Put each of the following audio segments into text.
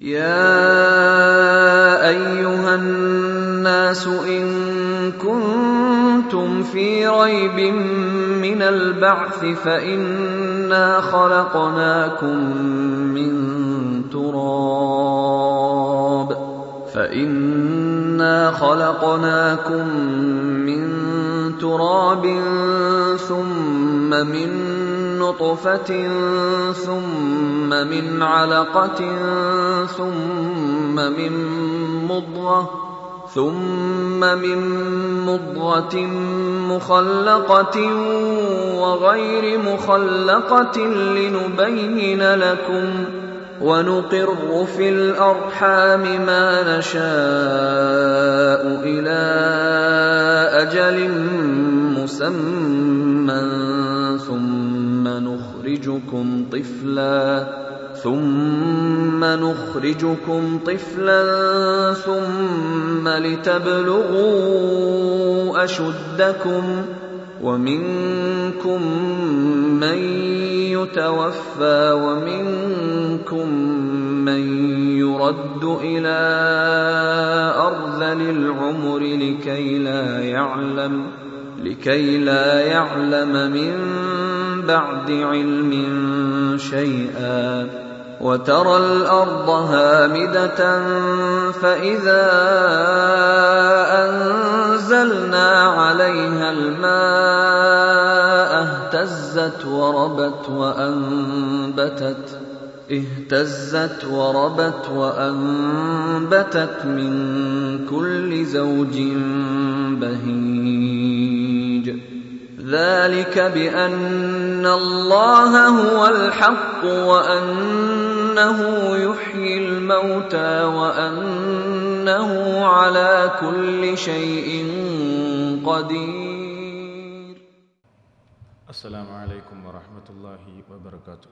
يا أيها الناس إن كنتم في ريب من البعث فإنا خلقناكم من تراب ثم من نطفة ثم من علقة ثم من مضغة مخلقة وغير مخلقة لنبين لكم ونقر في الأرحام ما نشاء إلى أجل مسمى ثم نخرجكم طفلا ثم لتبلغوا أشدكم ومنكم من يتوفى ومنكم من يرد إلى أرذل العمر لكي لا يعلم من بعد علم شيئا وترى الأرض هامدة فإذا أنزلنا عليها الماء اهتزت وربت وأنبتت من كل زوج بهيج ذلك بأن الله هو الحق وأنه يحيي الموتى وأنه على كل شيء قدير. السلام عليكم ورحمة الله وبركاته.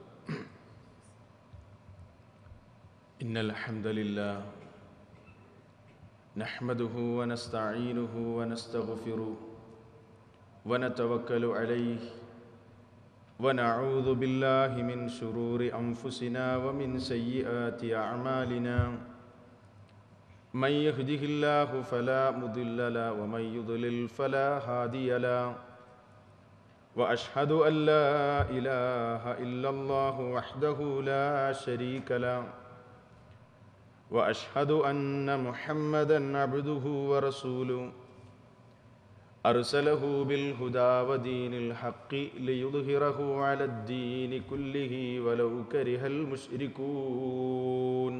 إن الحمد لله نحمده ونستعينه ونستغفره ونتوكل عليه ونعوذ بالله من شرور أنفسنا ومن سيئات أعمالنا من يهده الله فلا مضل له ومن يضلل فلا هادي له وأشهد أن لا إله إلا الله وحده لا شريك له وأشهد أن محمدًا عبده ورسوله أرسله بالهدى ودين الحق ليظهره على الدين كله ولو كره المشركون.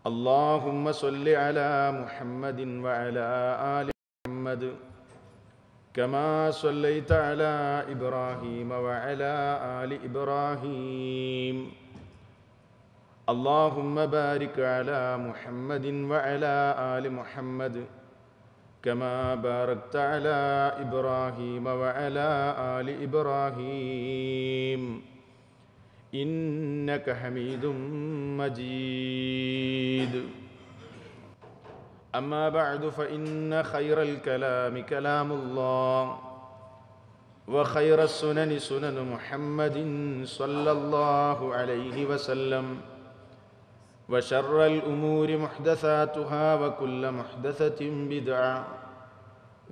اللهم صل على محمد وعلى آل محمد كما صليت على إبراهيم وعلى آل إبراهيم. اللهم بارك على محمد وعلى آل محمد كما باركت على إبراهيم وعلى آل إبراهيم إنك حميد مجيد. أما بعد فإن خير الكلام كلام الله وخير السنن سنن محمد صلى الله عليه وسلم وشر الأمور محدثاتها وكل محدثة بدعة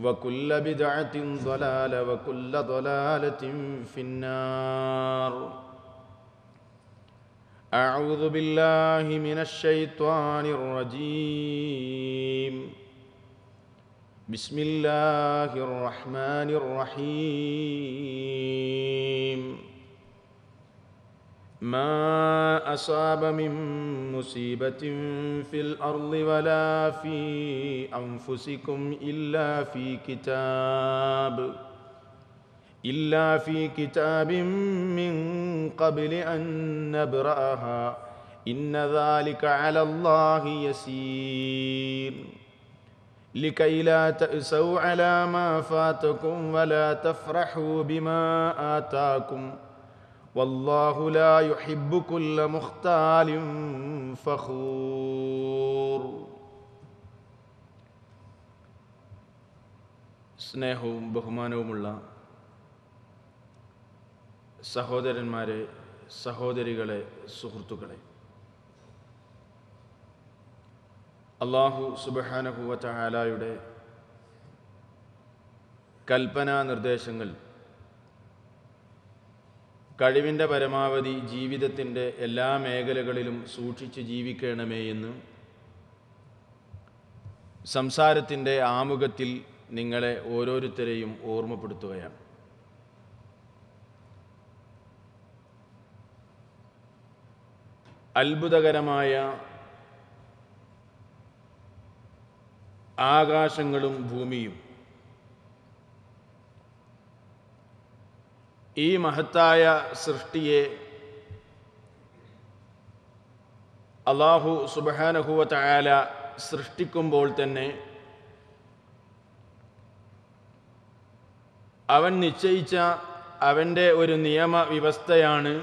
وكل بدعة ضلالة وكل ضلالة في النار. أعوذ بالله من الشيطان الرجيم. بسم الله الرحمن الرحيم. ما أصاب من مصيبة في الأرض ولا في أنفسكم إلا في كتاب من قبل أن نبرأها إن ذلك على الله يسير. لكي لا تأسوا على ما فاتكم ولا تفرحوا بما آتاكم والله لا يحب كل مختال فخور. സ്നേഹവും ബഹുമാനവുമുള്ള സഹോദരന്മാരെ, സഹോദരികളെ, സുഹൃത്തുക്കളെ, അല്ലാഹു സുബ്ഹാനഹു വ തആലയുടെ കൽപ്പനാ നിർദ്ദേശങ്ങൾ കഴിവിൻ്റെ പരമാവധി ജീവിതത്തിൻ്റെ എല്ലാ മേഖലകളിലും സൂക്ഷിച്ച് ജീവിക്കണമേ എന്ന് സംസാരത്തിൻ്റെ ആമുഖത്തിൽ നിങ്ങളെ ഓരോരുത്തരെയും ഓർമ്മപ്പെടുത്തുകയാണ്. അത്ഭുതകരമായ ആകാശങ്ങളും ഭൂമിയും ഈ മഹത്തായ സൃഷ്ടിയെ അല്ലാഹു സുബ്ഹാനഹു വ തആല സൃഷ്ടിക്കുമ്പോൾ തന്നെ അവൻ നിശ്ചയിച്ച അവൻ്റെ ഒരു നിയമവ്യവസ്ഥയാണ്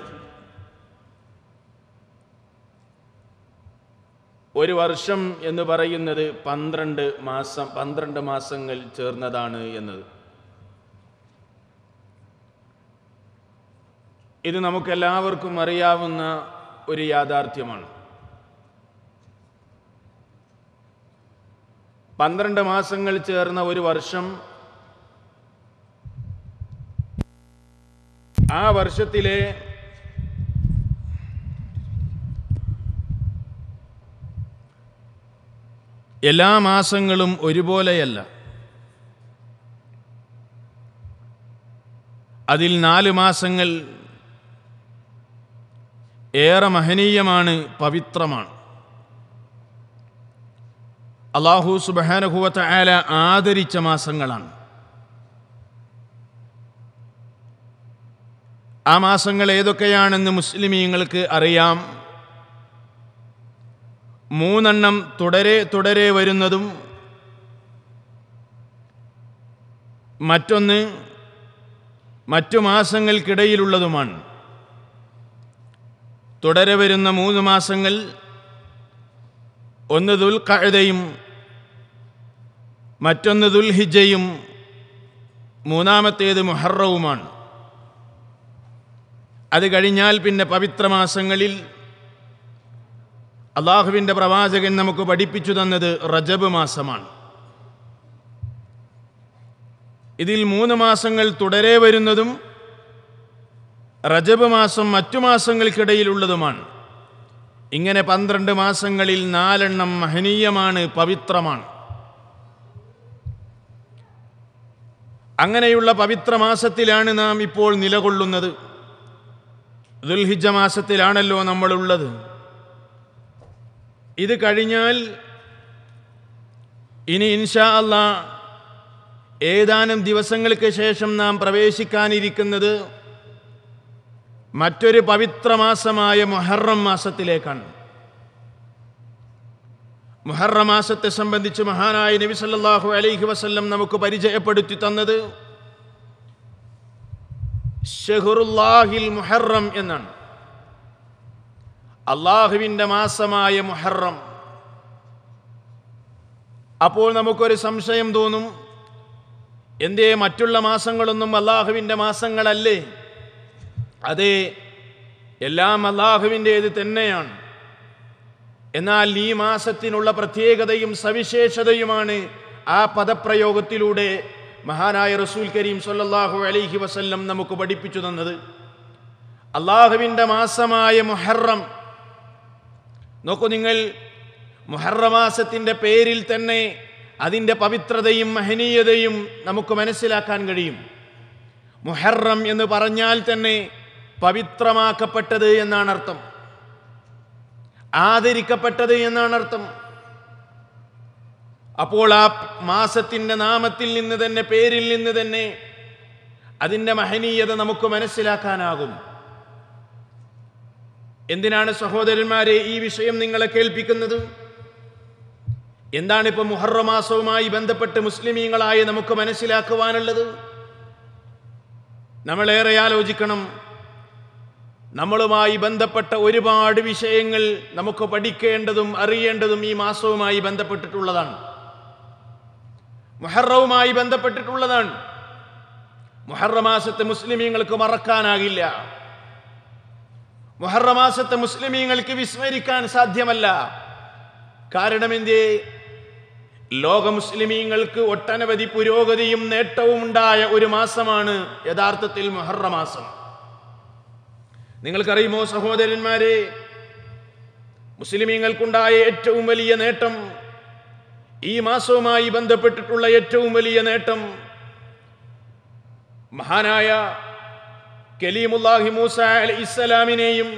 ഒരു വർഷം എന്ന് പറയുന്നത് 12 മാസങ്ങൾ ചേർന്നതാണ് എന്നത്. ഇത് നമുക്കെല്ലാവർക്കും അറിയാവുന്ന ഒരു യാഥാർത്ഥ്യമാണ്. 12 മാസങ്ങൾ ചേർന്ന ഒരു വർഷം, ആ വർഷത്തിലെ എല്ലാ മാസങ്ങളും ഒരുപോലെയല്ല. അതിൽ 4 മാസങ്ങൾ ഏറെ മഹനീയമാണ്, പവിത്രമാണ്. അല്ലാഹു സുബ്ഹാനഹു വ തആല ആദരിച്ച മാസങ്ങളാണ്. ആ മാസങ്ങൾ ഏതൊക്കെയാണെന്ന് മുസ്ലിമീങ്ങൾക്ക് അറിയാം. 3 തുടരെ വരുന്നതും മറ്റൊന്ന് മറ്റു മാസങ്ങൾക്കിടയിലുള്ളതുമാണ്. തുടരെ വരുന്ന 3 മാസങ്ങൾ ഒന്ന് ദുൽഖഅദയും മറ്റൊന്ന് ദുൽഹിജ്ജയും മൂന്നാമത്തേത് മുഹറവുമാണ്. അത് കഴിഞ്ഞാൽ പിന്നെ പവിത്രമാസങ്ങളിൽ അല്ലാഹുവിൻ്റെ പ്രവാചകൻ നമുക്ക് പഠിപ്പിച്ചു തന്നത് റജബ് മാസമാണ്. ഇതിൽ 3 മാസങ്ങൾ തുടരെ വരുന്നതും റജബ് മാസം മറ്റു മാസങ്ങൾക്കിടയിലുള്ളതുമാണ്. ഇങ്ങനെ 12 മാസങ്ങളിൽ 4 മഹനീയമാണ്, പവിത്രമാണ്. അങ്ങനെയുള്ള പവിത്ര മാസത്തിലാണ് നാം ഇപ്പോൾ നിലകൊള്ളുന്നത്. ദുൽഹിജ്ജ മാസത്തിലാണല്ലോ നമ്മളുള്ളത്. ഇത് കഴിഞ്ഞാൽ ഇനി ഇൻഷാ അല്ലാഹ് ഏതാനും ദിവസങ്ങൾക്ക് ശേഷം നാം പ്രവേശിക്കാനിരിക്കുന്നത് മറ്റൊരു പവിത്രമാസമായ മുഹറം മാസത്തിലേക്കാണ്. മുഹറം മാസത്തെ സംബന്ധിച്ച് മഹാനായ നബി സല്ലല്ലാഹു അലൈഹി വസല്ലം നമുക്ക് പരിചയപ്പെടുത്തി തന്നത് ശഹ്റുല്ലാഹിൽ മുഹറം എന്നാണ്. അല്ലാഹുവിൻ്റെ മാസമായ മുഹറം. അപ്പോൾ നമുക്കൊരു സംശയം തോന്നും, എന്തേ മറ്റുള്ള മാസങ്ങളൊന്നും അല്ലാഹുവിൻ്റെ മാസങ്ങളല്ലേ? അതെ, എല്ലാം അല്ലാഹുവിൻ്റേത് തന്നെയാണ്. എന്നാൽ ഈ മാസത്തിനുള്ള പ്രത്യേകതയും സവിശേഷതയുമാണ് ആ പദപ്രയോഗത്തിലൂടെ മഹാനായ റസൂൽ കരീം സ്വല്ലല്ലാഹു അലൈഹി വസല്ലം നമുക്ക് പഠിപ്പിച്ചു തന്നത്. അല്ലാഹുവിൻ്റെ മാസമായ മുഹറം. നോക്കൂ നിങ്ങൾ, മുഹറം മാസത്തിൻ്റെ പേരിൽ തന്നെ അതിൻ്റെ പവിത്രതയും മഹനീയതയും നമുക്ക് മനസ്സിലാക്കാൻ കഴിയും. മുഹറം എന്ന് പറഞ്ഞാൽ തന്നെ പവിത്രമാക്കപ്പെട്ടത് എന്നാണ് അർത്ഥം, ആദരിക്കപ്പെട്ടത് എന്നാണ് അർത്ഥം. അപ്പോൾ ആ മാസത്തിൻ്റെ നാമത്തിൽ നിന്ന് തന്നെ, പേരിൽ നിന്ന് തന്നെ അതിൻ്റെ മഹനീയത നമുക്ക് മനസ്സിലാക്കാനാകും. എന്തിനാണ് സഹോദരന്മാരെ ഈ വിഷയം നിങ്ങളെ കേൾപ്പിക്കുന്നത്? എന്താണിപ്പോൾ മുഹറം മാസവുമായി ബന്ധപ്പെട്ട് മുസ്ലിമീങ്ങളായി നമുക്ക് മനസ്സിലാക്കുവാനുള്ളത്? നമ്മളേറെ ആലോചിക്കണം. നമ്മളുമായി ബന്ധപ്പെട്ട ഒരുപാട് വിഷയങ്ങൾ നമുക്ക് പഠിക്കേണ്ടതും അറിയേണ്ടതും ഈ മാസവുമായി ബന്ധപ്പെട്ടിട്ടുള്ളതാണ്, മുഹറവുമായി ബന്ധപ്പെട്ടിട്ടുള്ളതാണ്. മുഹറം മാസത്തെ മുസ്ലിമീങ്ങൾക്ക് മറക്കാനാകില്ല. മുഹറം മാസത്തെ മുസ്ലിമീങ്ങൾക്ക് വിസ്മരിക്കാൻ സാധ്യമല്ല. കാരണം എന്തേ? ലോക മുസ്ലിമീങ്ങൾക്ക് ഒട്ടനവധി പുരോഗതിയും നേട്ടവും ഉണ്ടായ ഒരു മാസമാണ് യഥാർത്ഥത്തിൽ മുഹറം മാസം. നിങ്ങൾക്കറിയുമോ സഹോദരന്മാരെ, മുസ്ലിമീങ്ങൾക്കുണ്ടായ ഏറ്റവും വലിയ നേട്ടം, ഈ മാസവുമായി ബന്ധപ്പെട്ടിട്ടുള്ള ഏറ്റവും വലിയ നേട്ടം, മഹാനായ കലീമുല്ലാഹി മൂസ അലൈഹിസ്സലാമിനെയും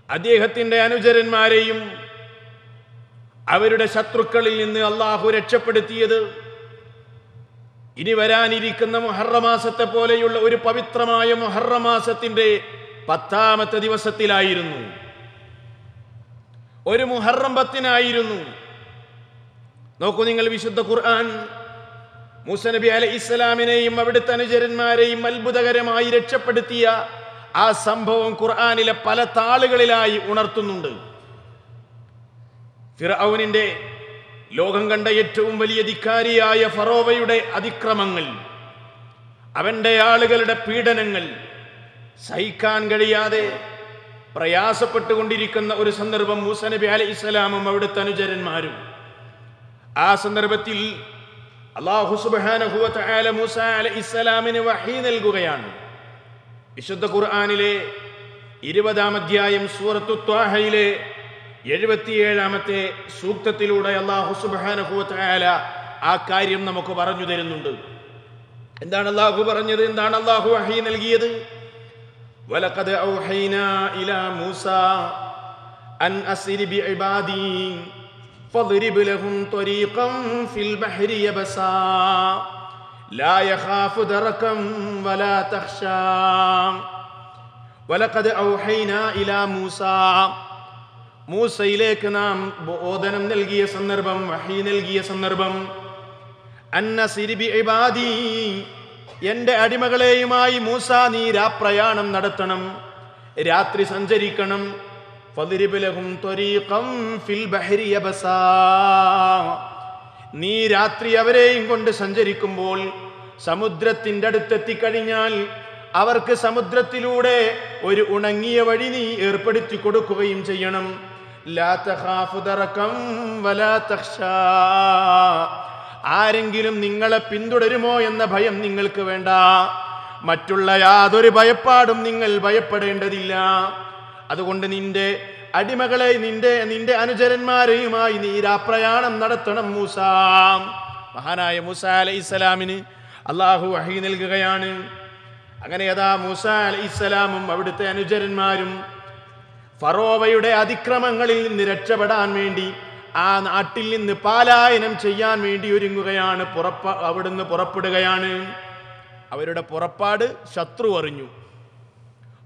അദ്ദേഹത്തിന്റെ അനുചരന്മാരെയും അവരുടെ ശത്രുക്കളിൽ നിന്ന് അള്ളാഹു രക്ഷപ്പെടുത്തിയത് ഇനി വരാനിരിക്കുന്ന മുഹറം മാസത്തെ പോലെയുള്ള ഒരു പവിത്രമായ മുഹറം മാസത്തിന്റെ 10ാമത്തെ ദിവസത്തിലായിരുന്നു. ഒരു മുഹറം 10-നായിരുന്നു. നോക്കൂ നിങ്ങൾ, വിശുദ്ധ ഖുർആൻ മൂസ നബി അലൈഹിസ്സലാമിനെയും അവിടുത്തെ അനുചരന്മാരെയും അത്ഭുതകരമായി രക്ഷപ്പെടുത്തിയ ആ സംഭവം ഖുർആനിലെ പല താളുകളിലായി ഉണർത്തുന്നുണ്ട്. ഫിർഔനിന്റെ, ലോകം കണ്ട ഏറ്റവും വലിയ ധിക്കാരിയായ ഫറോവയുടെ അതിക്രമങ്ങൾ, അവന്റെ ആളുകളുടെ പീഡനങ്ങൾ സഹിക്കാൻ കഴിയാതെ പ്രയാസപ്പെട്ടുകൊണ്ടിരിക്കുന്ന ഒരു സന്ദർഭം മൂസ നബി അലൈഹിസ്സലാമും അവിടുത്തെ അനുചരന്മാരും. ആ സന്ദർഭത്തിൽ അല്ലാഹു സുബ്ഹാനഹു വ തആല മൂസ അലൈഹിസ്സലാമിന് വഹീ നൽകുകയാണ്. വിശുദ്ധ ഖുർആനിലെ 20-ാം അധ്യായം സൂറത്തു ത്വാഹയിലെ 77-ാമത്തെ സൂക്തത്തിലൂടെ അല്ലാഹു സുബ്ഹാനഹു വ തആല ആ കാര്യം നമുക്ക് പറഞ്ഞു തരുന്നുണ്ട്. എന്താണ് അല്ലാഹു പറഞ്ഞത്? എന്താണ് അല്ലാഹു വഹീ നൽകിയത്? വലഖദ് ഔഹൈനാ ഇലാ മൂസാ അൻ അസ്രി ബിഇബാദി ഫദ്രിബ് ലഹും ത്വരീഖൻ ഫിൽ ബഹരി യബസാ ലാ യഖാഫു ദറകം വലാ തഖ്ശാ. വലഖദ് ഔഹൈനാ ഇലാ മൂസാ, മൂസയിലേക്ക് നാം ബോധനം നൽകിയ സന്ദർഭം, വഹീ നൽകിയ സന്ദർഭം. അന്നസിരി ബിഇബാദി, എന്റെ അടിമകളെയുമായി മൂസ നീ രാപ്രയാണം നടത്തണം, രാത്രി സഞ്ചരിക്കണം. ഫദ്രിബ് ലഹും ത്വരീഖൻ ഫിൽ ബഹരി യബസാ, നീ രാത്രി അവരെയും കൊണ്ട് സഞ്ചരിക്കുമ്പോൾ സമുദ്രത്തിന്റെ അടുത്തെത്തിക്കഴിഞ്ഞാൽ അവർക്ക് സമുദ്രത്തിലൂടെ ഒരു ഉണങ്ങിയ വഴി നീ ഏർപ്പെടുത്തി കൊടുക്കുകയും ചെയ്യണം. ലാ തഖാഫു ദറകം വലാ തഖ്ശാ, ആരെങ്കിലും നിങ്ങളെ പിന്തുടരുമോ എന്ന ഭയം നിങ്ങൾക്ക് വേണ്ട. മറ്റുള്ള യാതൊരു ഭയപ്പാടും നിങ്ങൾ ഭയപ്പെടേണ്ടതില്ല. അതുകൊണ്ട് നിന്റെ അടിമകളെ, നിന്റെ അനുചരന്മാരെയുമായി നീ രാപ്രയാണം നടത്തണം മൂസ. മഹാനായ മൂസ അലൈഹിസ്സലാമിന് അല്ലാഹു വഹീ നൽകുകയാണ്. അങ്ങനെ അതാ മൂസ അലൈഹിസ്സലാമും അവിടുത്തെ അനുചരന്മാരും ഫറോവയുടെ അതിക്രമങ്ങളിൽ നിന്ന് രക്ഷപ്പെടാൻ വേണ്ടി, ആ നാട്ടിൽ നിന്ന് പലായനം ചെയ്യാൻ വേണ്ടി ഒരുങ്ങുകയാണ്. അവിടുന്ന് പുറപ്പെടുകയാണ്. അവരുടെ പുറപ്പാട് ശത്രു അറിഞ്ഞു,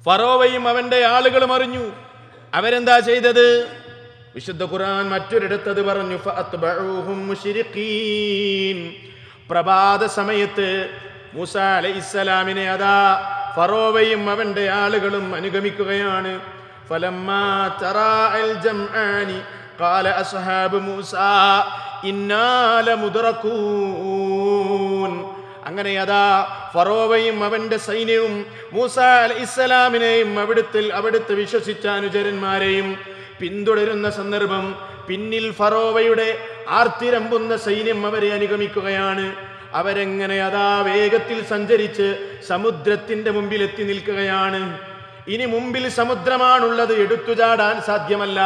ഫറോവയും അവന്റെ ആളുകളും അറിഞ്ഞു. അവരെന്താ ചെയ്തത്? വിശുദ്ധ ഖുർആൻ മറ്റൊരിടത്തത് പറഞ്ഞു, ഫഅത്ബഊഹും മുശ്രിഖീൻ. പ്രഭാത സമയത്ത് മൂസ അലൈഹിസ്സലാമിനെ അതാ ഫറോവയും അവന്റെ ആളുകളും അനുഗമിക്കുകയാണ്. ഫലമ്മാ തറാഅൽ ജംആനി ഖാല അസ്ഹാബു മൂസാ ഇന്നാ ലമുദ്റകൂൻ. അങ്ങനെ അതാ ഫറോവയും അവന്റെ സൈന്യവും മൂസ അലൈഹിസ്സലാമിനെയും അവിടുത്തെ വിശ്വസിച്ച അനുചരന്മാരെയും പിന്തുടരുന്ന സന്ദർഭം. പിന്നിൽ ഫറോവയുടെ ആർത്തിരമ്പുന്ന സൈന്യം അവരെ അനുഗമിക്കുകയാണ്. അവരെങ്ങനെ അതാ വേഗത്തിൽ സഞ്ചരിച്ച് സമുദ്രത്തിന്റെ മുമ്പിൽ എത്തി നിൽക്കുകയാണ്. ഇനി മുമ്പിൽ സമുദ്രമാണുള്ളത്, എടുത്തു ചാടാൻ സാധ്യമല്ല.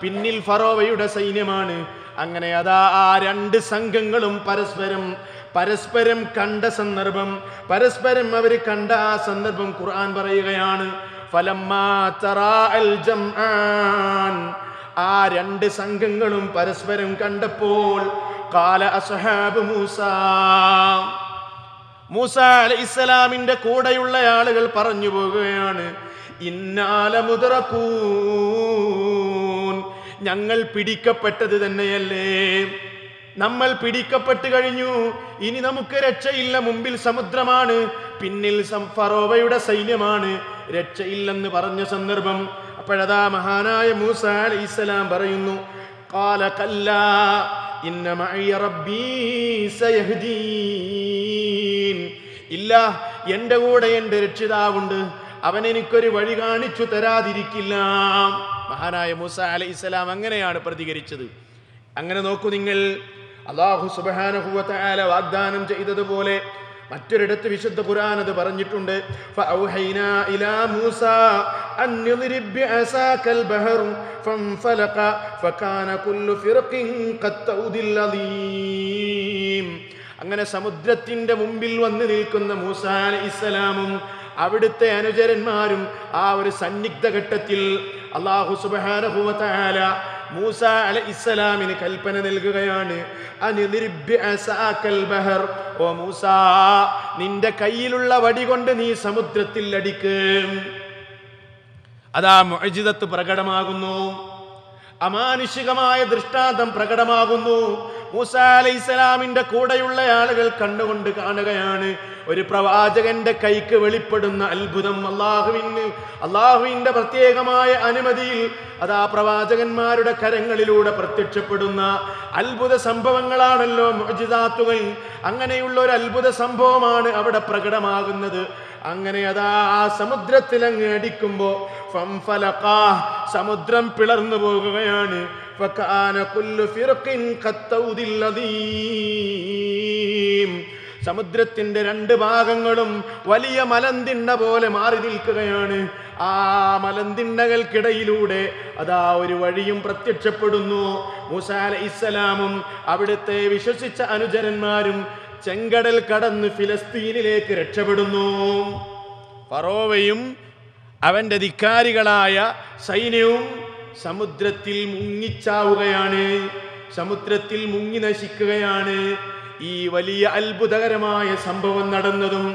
പിന്നിൽ ഫറോവയുടെ സൈന്യമാണ്. അങ്ങനെ അതാ ആ രണ്ട് സംഘങ്ങളും പരസ്പരം കണ്ട സന്ദർഭം, പരസ്പരം അവർ കണ്ട ആ സന്ദർഭം ഖുർആൻ പറയുകയാണ്. ഫലമ്മാ തറാഅൽ ജംആൻ, ആ രണ്ട് സംഘങ്ങളും പരസ്പരം കണ്ടപ്പോൾ ഖാല അസ്ഹാബു മൂസ അലൈഹിസ്സലാമിന്റെ കൂടെയുള്ള ആളുകൾ പറഞ്ഞു പോകുകയാണ്, ഇന്നാ ലമുദ്റകൂൻ, ഞങ്ങൾ പിടിക്കപ്പെട്ടത് തന്നെയല്ലേ, നമ്മൾ പിടിക്കപ്പെട്ട് കഴിഞ്ഞു, ഇനി നമുക്ക് രക്ഷയില്ല. മുമ്പിൽ സമുദ്രമാണ്, പിന്നിൽ ഫറോവയുടെ സൈന്യമാണ്, രക്ഷയില്ലെന്ന് പറഞ്ഞ സന്ദർഭം. അപ്പോഴതാ മഹാനായ മൂസ അലൈഹിസ്സലാം പറയുന്നു, ഖാല കല്ലാ ഇന്ന മഅയ റബ്ബീ സയഹ്ദീൻ. ഇല്ല, എൻ്റെ കൂടെ എൻ്റെ രക്ഷിതാവുണ്ട്, അവൻ എനിക്കൊരു വഴി കാണിച്ചു തരാതിരിക്കില്ല. മഹാനായ മൂസ അലൈഹിസ്സലാം അങ്ങനെയാണ് പ്രതികരിച്ചത്. അങ്ങനെ നോക്കൂ നിങ്ങൾ, അല്ലാഹു സുബ്ഹാനഹു വ തആല വാഗ്ദാനം ചെയ്തതുപോലെ മറ്റൊരിടത്ത് വിശുദ്ധ ഖുർആൻ അത് പറഞ്ഞിട്ടുണ്ട്. ഫഔഹൈനാ ഇലാ മൂസ അൻ യദ്രിബ് ബിഅസാകൽ ബഹർ ഫൻഫലഖ ഫകാന കുല്ലു ഫിർഖിൻ ഖത്തൗദിൽ അദീം. അങ്ങനെ സമുദ്രത്തിന്റെ മുമ്പിൽ വന്ന് നിൽക്കുന്ന മൂസ അലൈഹിസ്സലാമും അവിടുത്തെ അനുചരന്മാരും ആ ഒരു സന്നിഗ്ധ ഘട്ടത്തിൽ അല്ലാഹു സുബ്ഹാനഹു വ തആല മൂസ അലൈഹിസ്സലാമിന് കൽപ്പന നൽകുകയാണ്. ഓ മൂസ, നിന്റെ കയ്യിലുള്ള വടി കൊണ്ട് നീ സമുദ്രത്തിൽ അടിക്ക്. അതാ മുഅ്ജിസത്ത് പ്രകടമാകുന്നു, അമാനുഷികമായ ദൃഷ്ടാന്തം പ്രകടമാകുന്നു. മൂസ അലൈഹിസ്സലാമിന്റെ കൂടെയുള്ള ആളുകൾ കണ്ടുകൊണ്ട് കാണുകയാണ് ഒരു പ്രവാചകന്റെ കൈക്ക് വെളിപ്പെടുന്ന അത്ഭുതം. അള്ളാഹുവിന്റെ പ്രത്യേകമായ അനുമതിയിൽ അതാ പ്രവാചകന്മാരുടെ കരങ്ങളിലൂടെ പ്രത്യക്ഷപ്പെടുന്ന അത്ഭുത സംഭവങ്ങളാണല്ലോ മുഅ്ജിസാത്തുകൾ. അങ്ങനെയുള്ള ഒരു അത്ഭുത സംഭവമാണ് അവിടെ പ്രകടമാകുന്നത്. അങ്ങനെ അതാ ആ സമുദ്രത്തിൽ അങ്ങ് അടിക്കുമ്പോ ഫൻഫലഖാ, സമുദ്രം പിളർന്നു പോകുകയാണ്. ഫകാന കുല്ലു ഫിർഖിൻ ഖത്തൗദിൽ അദീം. സമുദ്രത്തിന്റെ രണ്ട് ഭാഗങ്ങളും വലിയ മലന്തിണ്ണ പോലെ മാറി നിൽക്കുകയാണ്. ആ മലന്തിണ്ണകൾക്കിടയിലൂടെ അതാ ഒരു വഴിയും പ്രത്യക്ഷപ്പെടുന്നു. മൂസ അലൈഹിസ്സലാമും അവിടുത്തെ വിശ്വസിച്ച അനുചരന്മാരും ചെങ്കടൽ കടന്ന് ഫിലിസ്തീനിലേക്ക് രക്ഷപ്പെടുന്നു. ഫറോവയും അവന്റെ ധിക്കാരികളായ സൈന്യവും സമുദ്രത്തിൽ മുങ്ങിച്ചാവുകയാണ്, സമുദ്രത്തിൽ മുങ്ങി നശിക്കുകയാണ്. ഈ വലിയ അത്ഭുതകരമായ സംഭവം നടന്നതും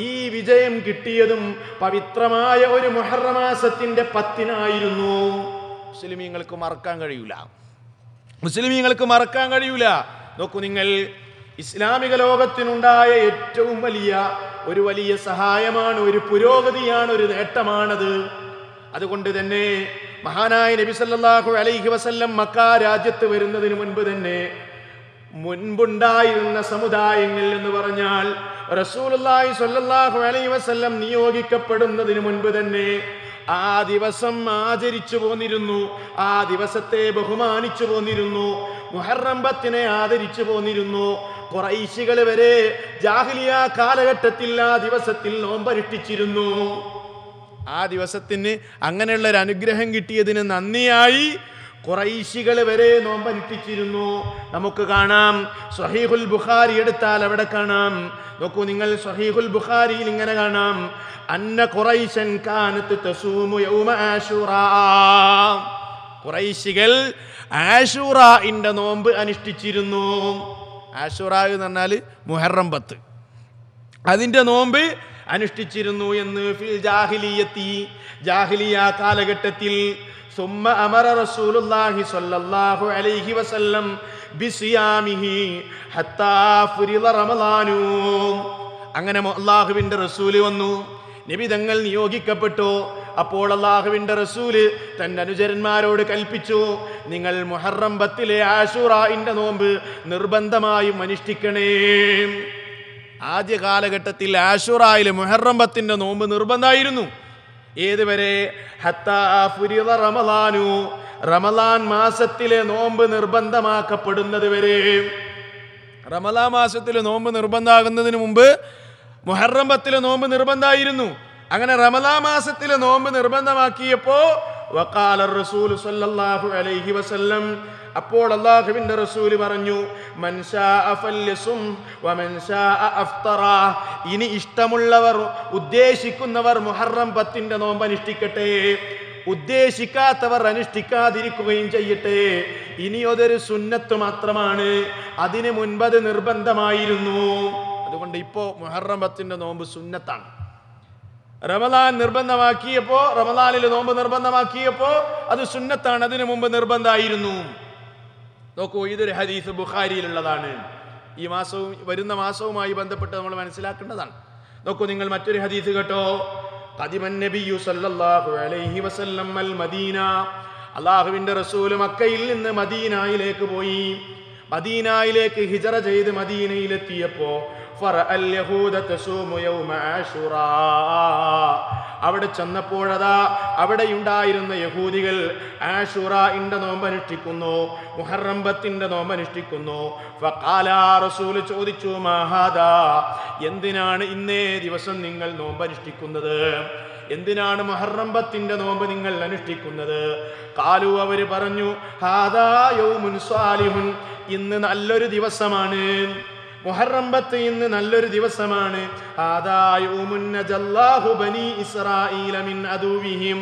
ഈ വിജയം കിട്ടിയതും പവിത്രമായ ഒരു മുഹറം മാസത്തിന്റെ 10-നായിരുന്നു. മുസ്ലിമീങ്ങൾക്ക് മറക്കാൻ കഴിയൂല. നോക്കൂ നിങ്ങൾ, ഇസ്ലാമിക ലോകത്തിനുണ്ടായ ഏറ്റവും വലിയ സഹായമാണ്, ഒരു പുരോഗതിയാണ്, ഒരു നേട്ടമാണത്. അതുകൊണ്ട് തന്നെ മഹാനായ നബി സല്ലല്ലാഹു അലൈഹി വസല്ലം മക്ക രാജ്യത്ത് വരുന്നതിന് മുൻപ് തന്നെ മുൻപുണ്ടായിരുന്ന സമുദായങ്ങൾ എന്ന് പറഞ്ഞാൽ റസൂലുള്ളാഹി സ്വല്ലല്ലാഹു അലൈഹി വസല്ലം നിയോഗിക്കപ്പെടുന്നതിന് മുൻപ് തന്നെ ആ ദിവസം ആചരിച്ചു പോന്നിരുന്നു, ആ ദിവസത്തെ ബഹുമാനിച്ചു പോന്നിരുന്നു, മുഹറം 10-നെ ആദരിച്ചു പോന്നിരുന്നു. ഖുറൈശികൾ വരെ ജാഹിലിയ കാലഘട്ടത്തിൽ ആ ദിവസത്തിൽ നോമ്പനുഷ്ഠിച്ചിരുന്നു. ആ ദിവസത്തിന് അങ്ങനെയുള്ള ഒരു അനുഗ്രഹം കിട്ടിയതിന് നന്ദിയായി ഖുറൈശികൾ വരെ നോമ്പനുഷ്ഠിച്ചിരുന്നു. നമുക്ക് കാണാം, സ്വഹീഹുൽ ബുഖാരി എടുത്താൽ അവിടെ കാണാം. നോക്കൂ നിങ്ങൾ, സ്വഹീഹുൽ ബുഖാരിയിൽ ഇങ്ങനെ കാണാം, അന്ന ഖുറൈശൻ കാനത്ത് തസൂമു യൗമ ആശൂറാ. ഖുറൈശികൾ ആശൂറാഇന്റെ നോമ്പ് അനുഷ്ഠിച്ചിരുന്നു. ആശൂറാ എന്ന് പറഞ്ഞാൽ മുഹറം 10, അതിന്റെ നോമ്പ് അനുഷ്ഠിച്ചിരുന്നു എന്ന് ഫിൽ ജാഹിലിയത്തി, ജാഹിലിയ കാലഘട്ടത്തിൽ. സുമ്മ അമറ റസൂലുള്ളാഹി സ്വല്ലല്ലാഹു അലൈഹി വസല്ലം ബിസിയാമിഹി ഹത്താ ഫുരിള റമളാനു. അങ്ങനെ അല്ലാഹുവിന്റെ റസൂല് വന്നു, നബി തങ്ങൾ നിയോഗിക്കപ്പെട്ടു. അപ്പോൾ അല്ലാഹുവിന്റെ റസൂല് തന്റെ അനുചരന്മാരോട് കൽപ്പിച്ചു, നിങ്ങൾ മുഹറം 10-ലെ ആശൂറാഇന്റെ നോമ്പ് നിർബന്ധമായും അനുഷ്ഠിക്കണേ. ആദ്യ കാലഘട്ടത്തിൽ ആശൂറായിലെ മുഹറം 10-ന്റെ നോമ്പ് നിർബന്ധമായിരുന്നു. ഏതുവരെ? ഹത്താ ഫുരിള റമളാനു, റമളാൻ മാസത്തിലെ നോമ്പ് നിർബന്ധമാക്കപ്പെടുന്നത് വരെ. റമളാൻ മാസത്തിലെ നോമ്പ് നിർബന്ധമാകുന്നതിന് മുമ്പ് മുഹറം 10-ലെ നോമ്പ് നിർബന്ധമായിരുന്നു. അങ്ങനെ റമളാൻ മാസത്തിലെ നോമ്പ് നിർബന്ധമാക്കിയപ്പോ വഖാല റസൂൽ സ്വല്ലല്ലാഹു അലൈഹി വസല്ലം, അപ്പോൾ അല്ലാഹുവിന്റെ റസൂല് പറഞ്ഞു, മൻ ശാഅ ഫല്യസും വമൻ ശാഅ അഫ്തറ. ഇനി ഇഷ്ടമുള്ളവർ, ഉദ്ദേശിക്കുന്നവർ മുഹറം 10-ന്റെ നോമ്പ് അനുഷ്ഠിക്കട്ടെ, ഉദ്ദേശിക്കാത്തവർ അനുഷ്ഠിക്കാതിരിക്കുകയും ചെയ്യട്ടെ. ഇനി അതൊരു സുന്നത്ത് മാത്രമാണ്, അതിനു മുൻപത് നിർബന്ധമായിരുന്നു. അതുകൊണ്ട് ഇപ്പോ മുഹറം 10-ന്റെ നോമ്പ് സുന്നത്താണ്. റമളാൻ നിർബന്ധമാക്കിയപ്പോ, റമളാനിലെ നോമ്പ് നിർബന്ധമാക്കിയപ്പോ അത് സുന്നത്താണ്, അതിനു മുമ്പ് നിർബന്ധമായിരുന്നു. നോക്കൂ, ഇതൊരു ഹദീസ് ബുഖാരിയിലുള്ളതാണ്. ഈ മാസവും വരുന്ന മാസവുമായി ബന്ധപ്പെട്ട് നമ്മൾ മനസ്സിലാക്കേണ്ടതാണ്. നോക്കൂ നിങ്ങൾ, മറ്റൊരു ഹദീസ് കേട്ടോ. ഖദിമൻ നബിയ്യു സല്ലല്ലാഹു അലൈഹി വസല്ലം അൽ മദീന. അല്ലാഹുവിന്റെ റസൂൽ മക്കയിൽ നിന്ന് മദീനയിലേക്ക് പോയി. മദീനയിലേക്ക് ഹിജറ ചെയ്ത് മദീനയിലെത്തിയപ്പോ ഫറഅൽ യഹൂദ തസൂമു യൗമ ആശുറാ, അവിടെ ചെന്നപ്പോഴതാ അവിടെയുണ്ടായിരുന്ന യഹൂദികൾ ആശുറാഇന്റെ നോമ്പനുഷ്ഠിക്കുന്നു, മുഹറം 10ന്റെ നോമ്പനുഷ്ഠിക്കുന്നു. ഫഖാല, റസൂൽ ചോദിച്ചു, മാഹാദാ, എന്തിനാണ് ഇന്നേ ദിവസം നിങ്ങൾ നോമ്പനുഷ്ഠിക്കുന്നത്? എന്തിനാണ് മുഹറം 10ന്റെ നോമ്പ് നിങ്ങൾ അനുഷ്ഠിക്കുന്നത്? ഖാലു, അവര് പറഞ്ഞു, ഹാദാ യൗമുൻ സാലിഹുൻ, ഇന്ന് നല്ലൊരു ദിവസമാണ്. മുഹറം 10 ഇന്ന് നല്ലൊരു ദിവസമാണ്. ഹാദാ യൗമുൻ നജല്ലാഹു ബനി ഇസ്രായീല മിൻ അദുവിഹിം,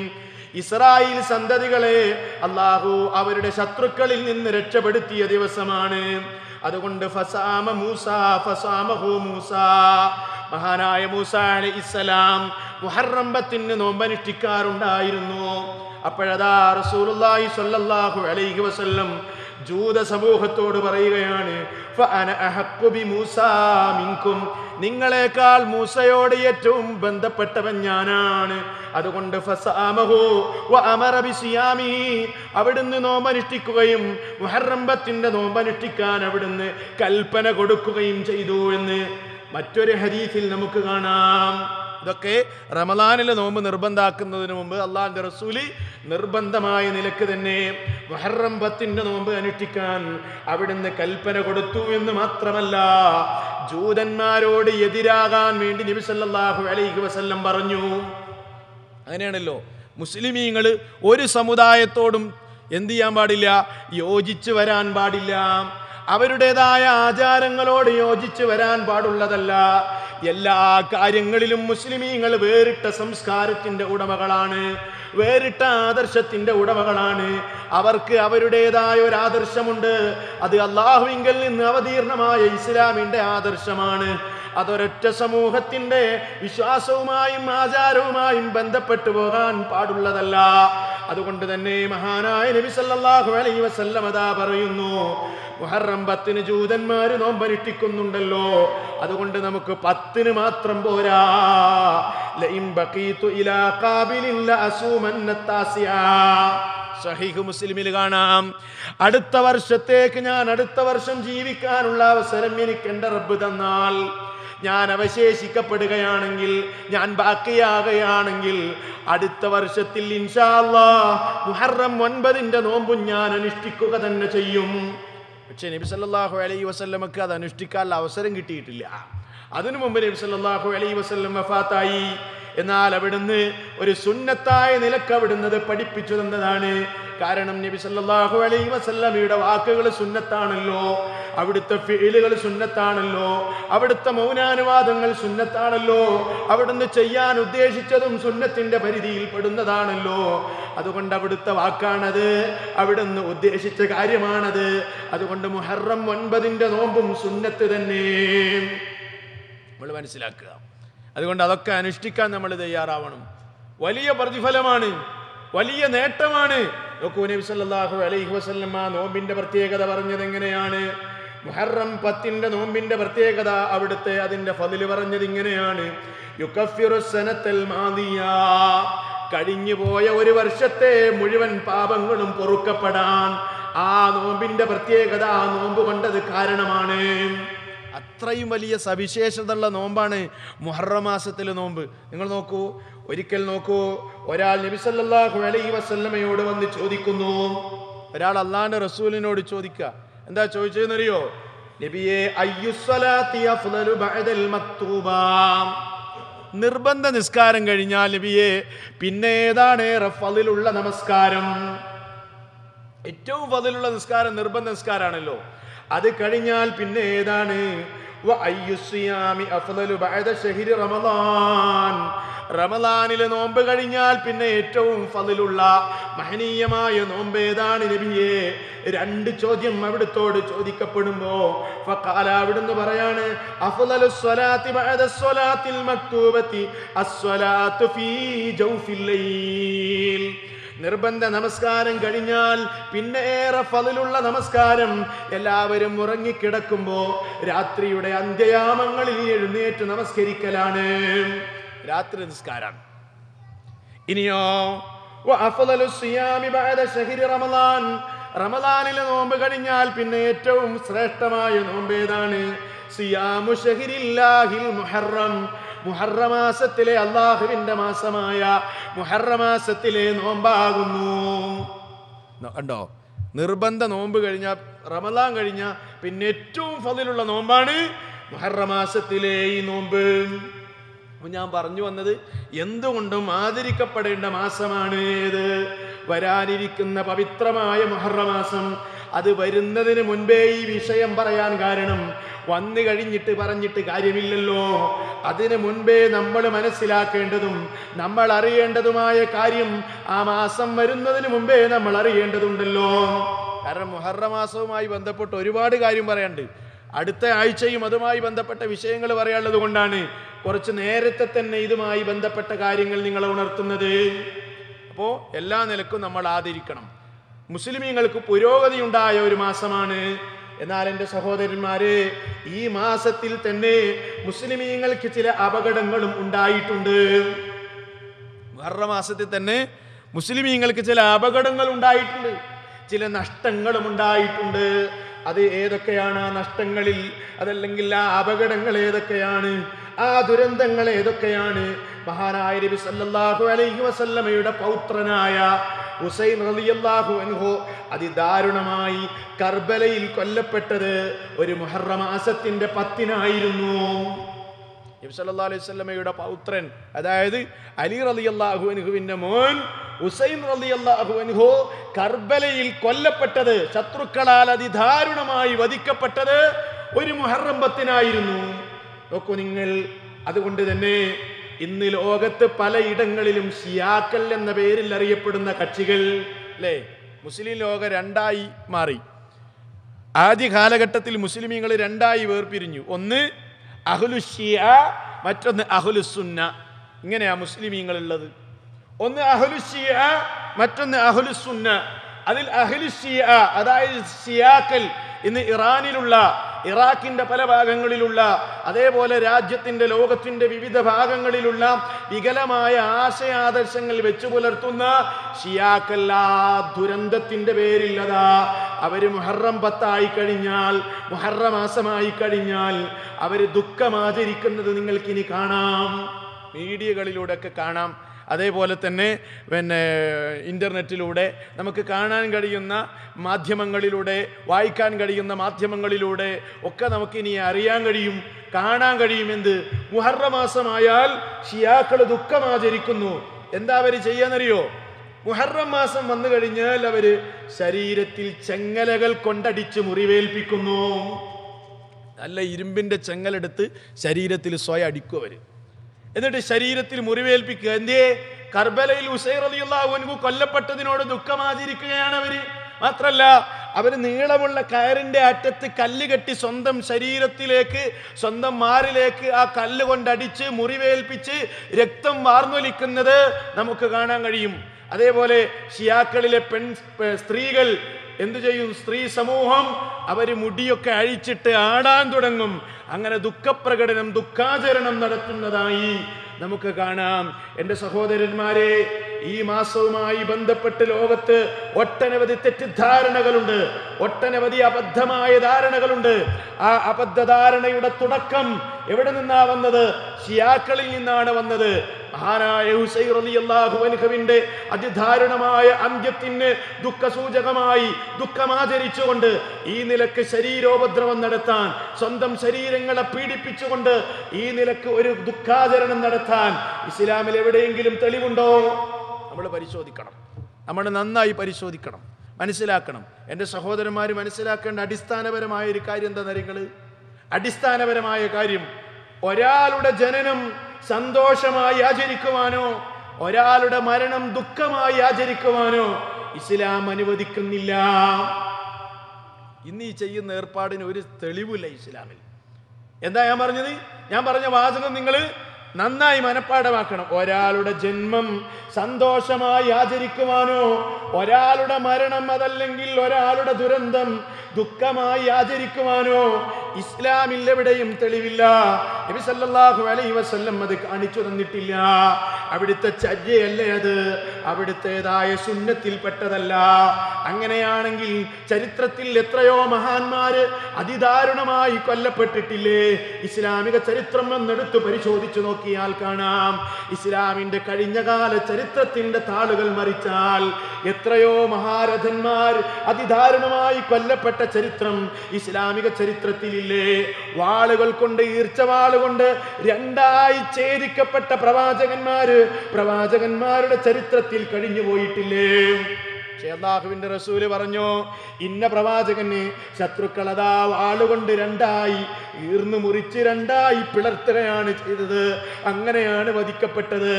ഇസ്രായേൽ സന്തതികളെ അല്ലാഹു അവരുടെ ശത്രുക്കളിൽ നിന്ന് രക്ഷപ്പെടുത്തിയ ദിവസമാണ്. അതുകൊണ്ട് ഫസാമ മൂസ ഫസാമഹു മൂസ, മഹാനായ മൂസ അലൈഹിസ്സലാം മുഹറം 10ന് നോമ്പനുഷ്ഠിക്കാറുണ്ടായിരുന്നു. അപ്പോഴതാ റസൂലുള്ളാഹി സ്വല്ലല്ലാഹു അലൈഹി വസല്ലം ജൂത സമൂഹത്തോട് പറയുകയാണ്, ഫഅന അഹഖു ബിമൂസാ മിൻകും, നിങ്ങളെക്കാൾ മൂസയോട് ഏറ്റവും ബന്ധപ്പെട്ടവൻ ഞാനാണ്. അതുകൊണ്ട് ഫസാമഹു വഅമറ ബിസിയാമി, അവിടുന്ന് നോമ്പനുഷ്ഠിക്കുകയും മുഹറം 10ന്റെ നോമ്പനുഷ്ഠിക്കാൻ അവിടുന്ന് കൽപ്പന കൊടുക്കുകയും ചെയ്തു എന്ന് മറ്റൊരു ഹദീസിൽ നമുക്ക് കാണാം. ഇതൊക്കെ റമളാനിലെ നോമ്പ് നിർബന്ധാക്കുന്നതിന് മുമ്പ് അള്ളാഹുവിന്റെ റസൂല് നിർബന്ധമായ നിലക്ക് തന്നെ മുഹറം 10ന്റെ നോമ്പ് അനുഷ്ഠിക്കാൻ അവിടുന്ന് കൽപ്പന കൊടുത്തു എന്ന് മാത്രമല്ല, ജൂതന്മാരോട് എതിരാകാൻ വേണ്ടി നബി സല്ലല്ലാഹു അലൈഹി വസല്ലം പറഞ്ഞു. അങ്ങനെയാണല്ലോ മുസ്ലിമീങ്ങൾ ഒരു സമുദായത്തോടും എന്ത് ചെയ്യാൻ പാടില്ല? യോജിച്ച് വരാൻ പാടില്ല. അവരുടേതായ ആചാരങ്ങളോട് യോജിച്ച് വരാൻ പാടുള്ളതല്ല. എല്ലാ കാര്യങ്ങളിലും മുസ്ലിമീങ്ങൾ വേറിട്ട സംസ്കാരത്തിന്റെ ഉടമകളാണ്, വേറിട്ട ആദർശത്തിന്റെ ഉടമകളാണ്. അവർക്ക് അവരുടേതായ ഒരു ആദർശമുണ്ട്. അത് അല്ലാഹുവിങ്കൽ നിന്ന് അവതീർണമായ ഇസ്ലാമിന്റെ ആദർശമാണ്. അതൊരൊറ്റ സമൂഹത്തിന്റെ വിശ്വാസവുമായും ആചാരവുമായും ബന്ധപ്പെട്ടു പോകാൻ പാടുള്ളതല്ല. അതുകൊണ്ട് തന്നെ മഹാനായ നബി സല്ലല്ലാഹു അലൈഹി വസല്ലം അതാ പറയുന്നു, മുഹറം 10ന് ജൂതന്മാര് നോമ്പനുഷ്ഠിക്കുന്നുണ്ടല്ലോ, അതുകൊണ്ട് നമുക്ക് 10ന് മാത്രം പോരാ. ലഇൻ ബഖീതു ഇലാ ഖാബിലിൻ ലഅസൂമന്ന താസിആ, സഹീഹ് മുസ്ലിമിൽ കാണാം, അടുത്ത വർഷത്തേക്ക് ഞാൻ അടുത്ത വർഷം ജീവിക്കാനുള്ള അവസരം എനിക്ക് എൻ്റെ റബ്ബ് തന്നാൽ, ഞാൻ അവശേഷിക്കപ്പെടുകയാണെങ്കിൽ, ഞാൻ ബാക്കിയാകുകയാണെങ്കിൽ അടുത്ത വർഷത്തിൽ ഇൻഷാ അല്ലാഹ് മുഹറം 9ന്റെ നോമ്പും ഞാൻ അനുഷ്ഠിക്കുക തന്നെ ചെയ്യും. പക്ഷെ നബി സല്ലല്ലാഹു അലൈഹി വസല്ലമക്ക് അത് അനുഷ്ഠിക്കാനുള്ള അവസരം കിട്ടിയിട്ടില്ല. അതിനു മുമ്പ് നബി സല്ലല്ലാഹു അലൈഹി വസല്ലം വഫാത്തായി. എന്നാൽ അവിടുന്ന് ഒരു സുന്നത്തായ നിലക്ക് അവിടുന്നത് പഠിപ്പിച്ചു തന്നതാണ്. കാരണം നബി സല്ലല്ലാഹു അലൈഹി വസല്ലമയുടെ വാക്കുകൾ സുന്നത്താണല്ലോ, അവിടുത്തെ ഫിഇലുകൾ സുന്നത്താണല്ലോ, അവിടുത്തെ മൗനാനുവാദങ്ങൾ സുന്നത്താണല്ലോ, അവിടുന്ന് ചെയ്യാൻ ഉദ്ദേശിച്ചതും സുന്നത്തിന്റെ പരിധിയിൽ പെടുന്നതാണല്ലോ. അതുകൊണ്ട് അവിടുത്തെ വാക്കാണത്, അവിടുന്ന് ഉദ്ദേശിച്ച കാര്യമാണത്. അതുകൊണ്ട് മുഹറം 9ന്റെ നോമ്പും സുന്നത്ത് തന്നെ നമ്മൾ മനസ്സിലാക്കുക. അതുകൊണ്ട് അതൊക്കെ അനുഷ്ഠിക്കാൻ നമ്മൾ തയ്യാറാവണം. വലിയ പ്രതിഫലമാണ്, വലിയ നേട്ടമാണ്. നോക്കൂ, നബി സല്ലല്ലാഹു അലൈഹി വസല്ലം ആ നോമ്പിന്റെ പ്രത്യേകത പറഞ്ഞത് എങ്ങനെയാണ്? മുഹറം 10ന്റെ നോമ്പിന്റെ പ്രത്യേകത അവിടുത്തെ അതിന്റെ ഫളിൽ പറഞ്ഞത് ഇങ്ങനെയാണ്, യുകഫിറു സനത്തൽ മാദിയ, കഴിഞ്ഞു പോയ ഒരു വർഷത്തെ മുഴുവൻ പാപങ്ങളും പൊറുക്കപ്പെടാൻ ആ നോമ്പിന്റെ പ്രത്യേകത ആ നോമ്പ് കൊണ്ടത് കാരണമാണ്. അത്രയും വലിയ സവിശേഷതയുള്ള നോമ്പാണ് മുഹറം മാസത്തിലെ നോമ്പ്. നിങ്ങൾ നോക്കൂ, ഒരിക്കൽ നോക്കൂ, ഒരാൾ നബി സല്ലല്ലാഹു അലൈഹി വസല്ലമയോട് വന്ന് ചോദിക്കുന്നു. ഒരാൾ അല്ലാഹുവിന്റെ റസൂലിനോട് ചോദിക്കുക. എന്താ ചോദിച്ചതെന്നറിയോ? നബിയെ, അയ്യുസ്സലാത്തി അഫ്ളലു ബഅദൽ മക്തൂബ, നിർബന്ധ നിസ്കാരം കഴിഞ്ഞാൽ നബിയെ പിന്നെ ഏതാണ് ഏറെ ഫളിലുള്ള നമസ്കാരം? ഏറ്റവും ഫളിലുള്ള നിസ്കാരം നിർബന്ധ നിസ്കാരമാണല്ലോ. അത് കഴിഞ്ഞാൽ പിന്നെ ഏതാണ്? റമളാനിലെ നോമ്പ് കഴിഞ്ഞാൽ പിന്നെ ഏറ്റവും ഫളിലുള്ള മഹനീയമായ നോമ്പ് ഏതാണ് നബിയെ? 2 ചോദ്യം അവിടുത്തോട് ചോദിക്കപ്പെടുമ്പോ ഫഖാല, അവിടുന്ന് പറയാണ്, അഫ്ളലുസ് സ്വലാത്തി ബഅദസ് സ്വലാത്തിൽ മക്തൂബത്തി അസ്സലാത്തു ഫീ ജൗഫിൽ ലൈൽ, നിർബന്ധ നമസ്കാരം കഴിഞ്ഞാൽ പിന്നെ ഏറെ ഫളിലുള്ള നമസ്കാരം എല്ലാവരും ഉറങ്ങിക്കിടക്കുമ്പോ രാത്രിയുടെ അന്ത്യയാമങ്ങളിൽ എഴുന്നേറ്റ് നമസ്കരിക്കലാണ്, രാത്രി നിസ്കാരം. ഇനിയോ, റമദാനിലെ നോമ്പ് കഴിഞ്ഞാൽ പിന്നെ ഏറ്റവും ശ്രേഷ്ഠമായ നോമ്പ് ഏതാണ്? സിയാമു ശഹരില്ലാഹിൽ മുഹറം, മുഹറമാസത്തിലെ അള്ളാഹുവിന്റെ മാസമായ മുഹറമാസത്തിലെ നോമ്പാകുന്നു. കണ്ടോ, നിർബന്ധ നോമ്പ് കഴിഞ്ഞാൽ, റമദാൻ കഴിഞ്ഞാൽ പിന്നെ ഏറ്റവും ഫളിലുള്ള നോമ്പാണ് മുഹറമാസത്തിലെ ഈ നോമ്പ്. ഞാൻ പറഞ്ഞു വന്നത്, എന്തുകൊണ്ടും ആദരിക്കപ്പെടേണ്ട മാസമാണ് ഇത്. വരാനിരിക്കുന്ന പവിത്രമായ മുഹറമാസം. അത് വരുന്നതിന് മുൻപേ ഈ വിഷയം പറയാൻ കാരണം, വന്നു കഴിഞ്ഞിട്ട് പറഞ്ഞിട്ട് കാര്യമില്ലല്ലോ. അതിനു മുൻപേ നമ്മൾ മനസ്സിലാക്കേണ്ടതും നമ്മൾ അറിയേണ്ടതുമായ കാര്യം ആ മാസം വരുന്നതിന് മുമ്പേ നമ്മൾ അറിയേണ്ടതുണ്ടല്ലോ. കാരണം മുഹറമാസവുമായി ബന്ധപ്പെട്ട് ഒരുപാട് കാര്യം പറയാനുണ്ട്. അടുത്ത ആഴ്ചയും അതുമായി ബന്ധപ്പെട്ട വിഷയങ്ങൾ പറയാനുള്ളത് കൊണ്ടാണ് കുറച്ച് നേരത്തെ തന്നെ ഇതുമായി ബന്ധപ്പെട്ട കാര്യങ്ങൾ നിങ്ങളെ ഉണർത്തുന്നത്. അപ്പോൾ എല്ലാ നിലക്കും നമ്മൾ ആദരിക്കണം. മുസ്ലിമീങ്ങൾക്ക് പുരോഗതി ഉണ്ടായ ഒരു മാസമാണ്. എന്നാൽ എൻ്റെ സഹോദരന്മാരെ, ഈ മാസത്തിൽ തന്നെ മുസ്ലിമീങ്ങൾക്ക് ചില അപകടങ്ങളും ഉണ്ടായിട്ടുണ്ട്. മുഹറം മാസത്തിൽ തന്നെ മുസ്ലിമീങ്ങൾക്ക് ചില അപകടങ്ങൾ ഉണ്ടായിട്ടുണ്ട്, ചില നഷ്ടങ്ങളും ഉണ്ടായിട്ടുണ്ട്. അത് ഏതൊക്കെയാണ് ആ നഷ്ടങ്ങളിൽ, അതല്ലെങ്കിൽ ആ അപകടങ്ങൾ ഏതൊക്കെയാണ്, ആ ദുരന്തങ്ങൾ ഏതൊക്കെയാണ്? മഹാനായ നബി സല്ലല്ലാഹു അലൈഹി വസല്ലമയുടെ പൗത്രനായ ഹുസൈൻ റളിയല്ലാഹു അൻഹു അതിദാരുണമായി കർബലയിൽ കൊല്ലപ്പെട്ടത് ഒരു മുഹറം മാസത്തിന്റെ 10-നായിരുന്നു. നബി സല്ലല്ലാഹു അലൈഹി വസല്ലമയുടെ പൗത്രൻ, അതായത് അലി റളിയല്ലാഹു അൻഹുവിന്റെ മോൻ ഹുസൈൻ റളിയല്ലാഹു അൻഹു കർബലയിൽ കൊല്ലപ്പെട്ടത്, ശത്രുക്കളാൽ അതിദാരുണമായി വധിക്കപ്പെട്ടത് ഒരു മുഹറം 10-നായിരുന്നു. നോക്കൂ നിങ്ങൾ. അതുകൊണ്ട് തന്നെ ഇന്ന് ലോകത്ത് പലയിടങ്ങളിലും ഷിയാക്കൾ എന്ന പേരിൽ അറിയപ്പെടുന്ന കക്ഷികൾ, അല്ലേ, മുസ്ലിം ലോകം രണ്ടായി മാറി. ആദ്യ കാലഘട്ടത്തിൽ മുസ്ലിമീങ്ങൾ രണ്ടായി വേർപിരിഞ്ഞു. ഒന്ന് അഹ്ലു ഷിയ, മറ്റൊന്ന് അഹ്ലു സുന്ന. ഇങ്ങനെയാ മുസ്ലിമീങ്ങൾ ഉള്ളത്. ഒന്ന് അഹ്ലു ഷിയ, മറ്റൊന്ന് അഹ്ലു സുന്ന. അതിൽ അഹ്ലു ഷിയ, അതായത് ഷിയാക്കൾ, ഇന്ന് ഇറാനിലുള്ള, ഇറാഖിന്റെ പല ഭാഗങ്ങളിലുള്ള, അതേപോലെ രാജ്യത്തിന്റെ, ലോകത്തിന്റെ വിവിധ ഭാഗങ്ങളിലുള്ള വികലമായ ആശയാദർശങ്ങൾ വെച്ചു പുലർത്തുന്ന ഷിയാക്കൾ ആ ദുരന്തത്തിന്റെ പേരില്ലതാ അവര് മുഹറം 10 കഴിഞ്ഞാൽ, മുഹറം മാസമായി കഴിഞ്ഞാൽ അവര് ദുഃഖമാചരിക്കുന്നത് നിങ്ങൾക്കിനി കാണാം, മീഡിയകളിലൂടെ ഒക്കെ കാണാം. അതേപോലെ തന്നെ ഇൻ്റർനെറ്റിലൂടെ നമുക്ക് കാണാൻ കഴിയുന്ന മാധ്യമങ്ങളിലൂടെ, വായിക്കാൻ കഴിയുന്ന മാധ്യമങ്ങളിലൂടെ ഒക്കെ നമുക്കിനി അറിയാൻ കഴിയും, കാണാൻ കഴിയും. എന്ത്? മുഹറം മാസമായാൽ ഷിയാക്കൾ ദുഃഖമാചരിക്കുന്നു. എന്താ അവർ ചെയ്യാന്നറിയോ? മുഹറം മാസം വന്നു കഴിഞ്ഞാൽ അവര് ശരീരത്തിൽ ചെങ്ങലകൾ കൊണ്ടടിച്ച് മുറിവേൽപ്പിക്കുന്നു. നല്ല ഇരുമ്പിന്റെ ചെങ്ങലെടുത്ത് ശരീരത്തിൽ സ്വയം അടിക്കും അവര്. എന്നിട്ട് ശരീരത്തിൽ മുറിവേൽപ്പിക്കുക. എന്തേ? കർബലയിൽ ഹുസൈൻ റളിയല്ലാഹു അൻഹു കൊല്ലപ്പെട്ടതിനോട് ദുഃഖമാചരിക്കുകയാണ് അവര്. മാത്രല്ല, അവര് നീളമുള്ള കയറിന്റെ അറ്റത്ത് കല്ല് കെട്ടി സ്വന്തം ശരീരത്തിലേക്ക്, സ്വന്തം മാറിലേക്ക് ആ കല്ല് കൊണ്ടടിച്ച് മുറിവേൽപ്പിച്ച് രക്തം വാർന്നൊലിക്കുന്നത് നമുക്ക് കാണാൻ കഴിയും. അതേപോലെ ഷിയാക്കളിലെ സ്ത്രീകൾ എന്തു ചെയ്യും? സ്ത്രീ സമൂഹം അവര് മുടിയൊക്കെ അഴിച്ചിട്ട് ആടാൻ തുടങ്ങും. അങ്ങനെ ദുഃഖപ്രകടനം, ദുഃഖാചരണം നടത്തുന്നതായി നമുക്ക് കാണാം. എൻ്റെ സഹോദരന്മാരെ, ഈ മാസവുമായി ബന്ധപ്പെട്ട് ലോകത്ത് ഒട്ടനവധി തെറ്റിദ്ധാരണകളുണ്ട്, ഒട്ടനവധി അബദ്ധമായ ധാരണകളുണ്ട്. ആ അബദ്ധധാരണയുടെ തുടക്കം എവിടെ നിന്നാ വന്നത്? ഷിയാക്കളിൽ നിന്നാണ് വന്നത്. മഹാനായ ഹുസൈൻ റളിയല്ലാഹു അൻഹുവിന്റെ അതിദാരുണമായ അന്ത്യത്തിന് ദുഃഖസൂചകമായി ദുഃഖമാചരിച്ചുകൊണ്ട് ഈ നിലക്ക് ശരീരോപദ്രവം നടത്താൻ, സ്വന്തം ശരീരങ്ങളെ പീഡിപ്പിച്ചുകൊണ്ട് ഈ നിലക്ക് ഒരു ദുഃഖാചരണം നടത്താൻ ഇസ്ലാമിൽ എവിടെയെങ്കിലും തെളിവുണ്ടോ? നമ്മൾ പരിശോധിക്കണം, നമ്മൾ നന്നായി പരിശോധിക്കണം, മനസ്സിലാക്കണം. എൻ്റെ സഹോദരന്മാർ മനസ്സിലാക്കേണ്ട അടിസ്ഥാനപരമായ ഒരു കാര്യം എന്താ നിങ്ങൾ? അടിസ്ഥാനപരമായ കാര്യം, ഒരാളുടെ ജനനം സന്തോഷമായി ആചരിക്കുവാനോ ഒരാളുടെ മരണം ദുഃഖമായി ആചരിക്കുവാനോ ഇസ്ലാം അനുവദിക്കുന്നില്ല. ഇന്ന് ഈ ചെയ്യുന്ന ഏർപ്പാടിന് ഒരു തെളിവില്ല ഇസ്ലാമിൽ. എന്താ ഞാൻ പറഞ്ഞത്? ഞാൻ പറഞ്ഞ വാചകം നിങ്ങൾ നന്നായി മനഃപ്പാഠമാക്കണം. ഒരാളുടെ ജന്മം സന്തോഷമായി ആചരിക്കുവാനോ ഒരാളുടെ മരണം, അതല്ലെങ്കിൽ ഒരാളുടെ ദുരന്തം ദുഃഖമായി ആചരിക്കുവാനോ ഇസ്ലാമിൽ എവിടെയും തെളിവില്ല. നബി സല്ലല്ലാഹു അലൈഹി വസല്ലം അത് കാണിച്ചു തന്നിട്ടില്ല. അവിടുത്തെ ചര്യയല്ലേ അത്, അവിടുത്തേതായ സുന്നത്തിൽപ്പെട്ടതല്ല. അങ്ങനെയാണെങ്കിൽ ചരിത്രത്തിൽ എത്രയോ മഹാന്മാര് അതിദാരുണമായി കൊല്ലപ്പെട്ടിട്ടില്ലേ? ഇസ്ലാമിക ചരിത്രം എന്നെടുത്ത് പരിശോധിച്ചു നോക്കിയാൽ കാണാം. ഇസ്ലാമിന്റെ കഴിഞ്ഞകാല ചരിത്രത്തിന്റെ താളുകൾ മറിച്ചാൽ എത്രയോ മഹാരഥന്മാർ അതിദാരുണമായി കൊല്ലപ്പെട്ട ചരിത്രം ഇസ്ലാമിക ചരിത്രത്തിലില്ലേ? വാളുകൾ കൊണ്ട്, ഈർച്ചവാളുകൊണ്ട് രണ്ടായി ഛേദിക്കപ്പെട്ട പ്രവാചകന്മാരുടെ ചരിത്രത്തിൽ കഴിഞ്ഞു പോയിട്ടില്ലേ? അല്ലാഹുവിന്റെ റസൂല് പറഞ്ഞു, ഇന്ന പ്രവാചകന് ശത്രുക്കളതാ വാളുകൊണ്ട് രണ്ടായി ഈർന്നു മുറിച്ച് രണ്ടായി പിളർത്തുകയാണ് ചെയ്തത്, അങ്ങനെയാണ് വധിക്കപ്പെട്ടത്.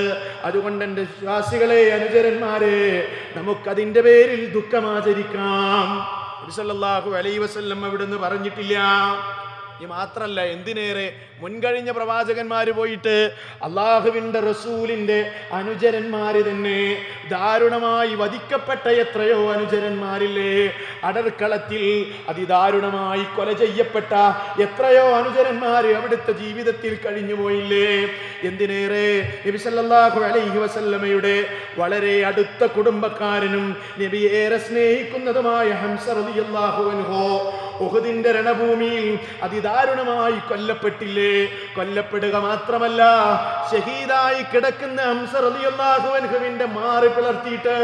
അതുകൊണ്ട് എൻ്റെ വിശ്വാസികളെ, അനുചരന്മാരെ, നമുക്കതിൻ്റെ പേരിൽ ദുഃഖമാചരിക്കാം. നബി സല്ലല്ലാഹു അലൈഹി വസല്ലം അവിടുന്ന് പറഞ്ഞിട്ടില്ല. ഈ മാത്രല്ല, എന്തിനേറെ മുൻകഴിഞ്ഞ പ്രവാചകന്മാര് പോയിട്ട് അള്ളാഹുവിന്റെ റസൂലിന്റെ അനുചരന്മാര് തന്നെ ദാരുണമായി വധിക്കപ്പെട്ട എത്രയോ അനുചരന്മാരില്ലേ? അടർക്കളത്തിൽ അതിദാരുണമായി കൊല ചെയ്യപ്പെട്ട എത്രയോ അനുചരന്മാര് അവിടുത്തെ ജീവിതത്തിൽ കഴിഞ്ഞു പോയില്ലേ? എന്തിനേറെ നബി സല്ലല്ലാഹു അലൈഹി വസല്ലമയുടെ വളരെ അടുത്ത കുടുംബക്കാരനും നബി ഏറെ സ്നേഹിക്കുന്നതുമായ ഹംസ റളിയല്ലാഹു അൻഹു ഉഹുദിന്റെ രണഭൂമിയിൽ അതിദാരുണമായി കൊല്ലപ്പെട്ടില്ലേ? കൊല്ലപ്പെടുക മാത്രമല്ല, ഷഹീദായി കിടക്കുന്ന ഹംസ റളിയല്ലാഹു അൻഹുവിന്റെ മാറി പിളർത്തിയിട്ട്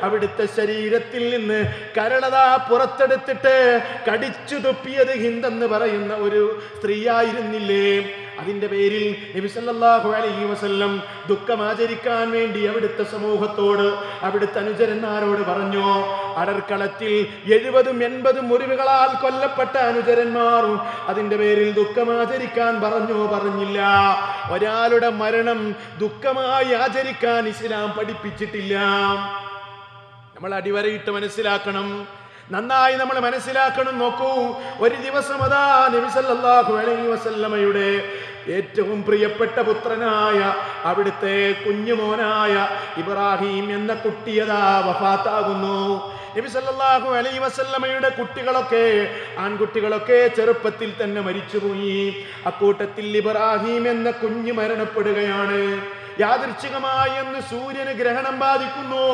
അവിടുത്തെ ശരീരത്തിൽ നിന്ന് കരളതാ പുറത്തെടുത്തിട്ട് കടിച്ചു തുപ്പിയത് ഹിന്ദെന്ന് പറയുന്ന ഒരു സ്ത്രീയായിരുന്നില്ലേ? അതിന്റെ പേരിൽ നബി സല്ലല്ലാഹു അലൈഹി വസല്ലം ദുഃഖമാചരിക്കാൻ വേണ്ടി അവിടുത്തെ സമൂഹത്തോട്, അവിടുത്തെ അനുചരന്മാരോട് പറഞ്ഞു. അടർക്കളത്തിൽ 70-80 മുറിവുകളാൽ കൊല്ലപ്പെട്ട അനുചരന്മാർ അതിന്റെ പേരിൽ ദുഃഖമാചരിക്കാൻ പറഞ്ഞില്ല. ഒരാളുടെ മരണം ദുഃഖമായി ആചരിക്കാൻ ഇസ്ലാം പഠിപ്പിച്ചിട്ടില്ല. നമ്മൾ അടിവരയിട്ട് മനസ്സിലാക്കണം, നന്നായി നമ്മൾ മനസ്സിലാക്കണം. നോക്കൂ, ഒരു ദിവസം അതാ നബി സല്ലല്ലാഹു അലൈഹി വസല്ലമയുടെ ഏറ്റവും പ്രിയപ്പെട്ട പുത്രനായ അവിടുത്തെ കുഞ്ഞുമോനായ ഇബ്രാഹിം എന്ന കുട്ടിയതാ വഫാത്താകുന്നു. നബി സല്ലല്ലാഹു അലൈഹി വസല്ലമയുടെ ആൺകുട്ടികളൊക്കെ ചെറുപ്പത്തിൽ തന്നെ മരിച്ചുപോയി. അക്കൂട്ടത്തിൽ ഇബ്രാഹിം എന്ന കുഞ്ഞ് മരണപ്പെടുകയാണ്. യാദൃച്ഛികമായി എന്ന് സൂര്യന് ഗ്രഹണം ബാധിക്കുന്നു.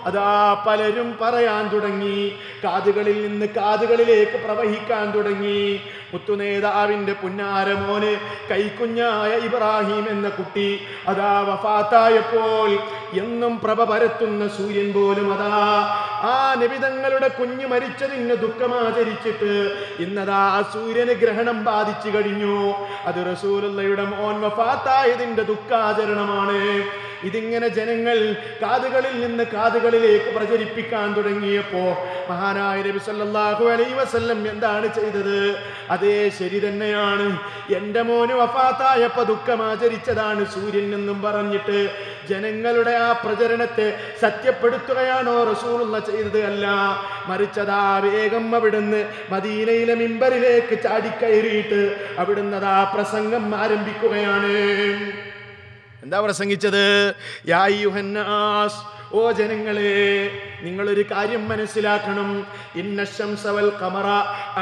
അതാ പലരും പറയാൻ തുടങ്ങി, കാതുകളിൽ നിന്ന് കാതുകളിലേക്ക് പ്രവഹിക്കാൻ തുടങ്ങി. മുത്തുനേതാവിന്റെ പുന്നാരമോന് കൈക്കുഞ്ഞായ ഇബ്രാഹിം എന്ന കുട്ടി അതാ വഫാത്തായപ്പോൾ എന്നും പ്രഭ പരത്തുന്ന സൂര്യൻ പോലും അതാ ആ നബിതങ്ങളുടെ കുഞ്ഞ് മരിച്ചതിന് ദുഃഖമാചരിച്ചിട്ട് ഇന്നതാ സൂര്യന് ഗ്രഹണം ബാധിച്ചു കഴിഞ്ഞു. അത് റസൂലുള്ളാഹിയുടെ മോൻ വഫാത്തായതിന്റെ ദുഃഖാചരണമാണ്. ഇതിങ്ങനെ ജനങ്ങൾ കാതുകളിൽ നിന്ന് കാതുകളിലേക്ക് പ്രചരിപ്പിക്കാൻ തുടങ്ങിയപ്പോ മഹാനായ നബി സല്ലല്ലാഹു അലൈഹി വസല്ലം എന്താണ് ചെയ്തത്? അതേ ശരി തന്നെയാണ്, എൻ്റെ മോന് വഫാത്തായപ്പോ ദുഃഖമാചരിച്ചതാണ് സൂര്യൻ എന്നും പറഞ്ഞിട്ട് ജനങ്ങളുടെ ആ പ്രചരണത്തെ സത്യപ്പെടുത്തുകയാണോ റസൂലുള്ളാഹി ചെയ്തത്? അല്ല, മറിച്ചതാ വേഗം അവിടുന്ന് മദീനയിലെ മിമ്പറിലേക്ക് ചാടിക്കയറിയിട്ട് അവിടുന്ന് അതാ പ്രസംഗം ആരംഭിക്കുകയാണ്. എന്താ പ്രസംഗിച്ചത്? യാ അയ്യുഹന്നാസ്, ഓ ജനങ്ങളെ, നിങ്ങളൊരു കാര്യം മനസ്സിലാക്കണം. ഇന്ന ശംസ വൽ ഖമറ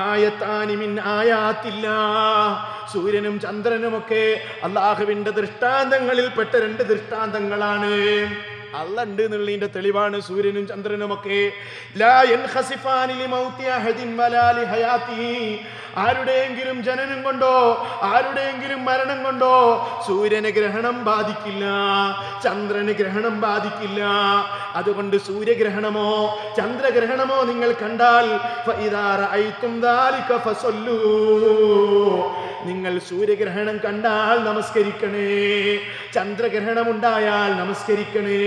ആയത്താനി മിൻ ആയാത്തില്ലാഹ്. സൂര്യനും ചന്ദ്രനുമൊക്കെ അല്ലാഹുവിന്റെ ദൃഷ്ടാന്തങ്ങളിൽപ്പെട്ട 2 ദൃഷ്ടാന്തങ്ങളാണ്. അല്ലാഹ് ഉണ്ട് എന്നുള്ളതിന്റെ തെളിവാണ് സൂര്യനും ചന്ദ്രനുമൊക്കെ. ലാ യൻഖസിഫാനി ലിമൗതി അഹദിൻ വലാ ലിഹയാതിഹി. ആരുടെയെങ്കിലും ജനനം കൊണ്ടോ ആരുടെയെങ്കിലും മരണം കൊണ്ടോ സൂര്യന് ഗ്രഹണം ബാധിക്കില്ല, ചന്ദ്രന് ഗ്രഹണം ബാധിക്കില്ല. അതുകൊണ്ട് സൂര്യഗ്രഹണമോ ചന്ദ്രഗ്രഹണമോ നിങ്ങൾ കണ്ടാൽ ഫഇദാ റഅയ്തും ദാലിക ഫസല്ലൂ. നിങ്ങൾ സൂര്യഗ്രഹണം കണ്ടാൽ നമസ്കരിക്കണേ, ചന്ദ്രഗ്രഹണം ഉണ്ടായാൽ നമസ്കരിക്കണേ.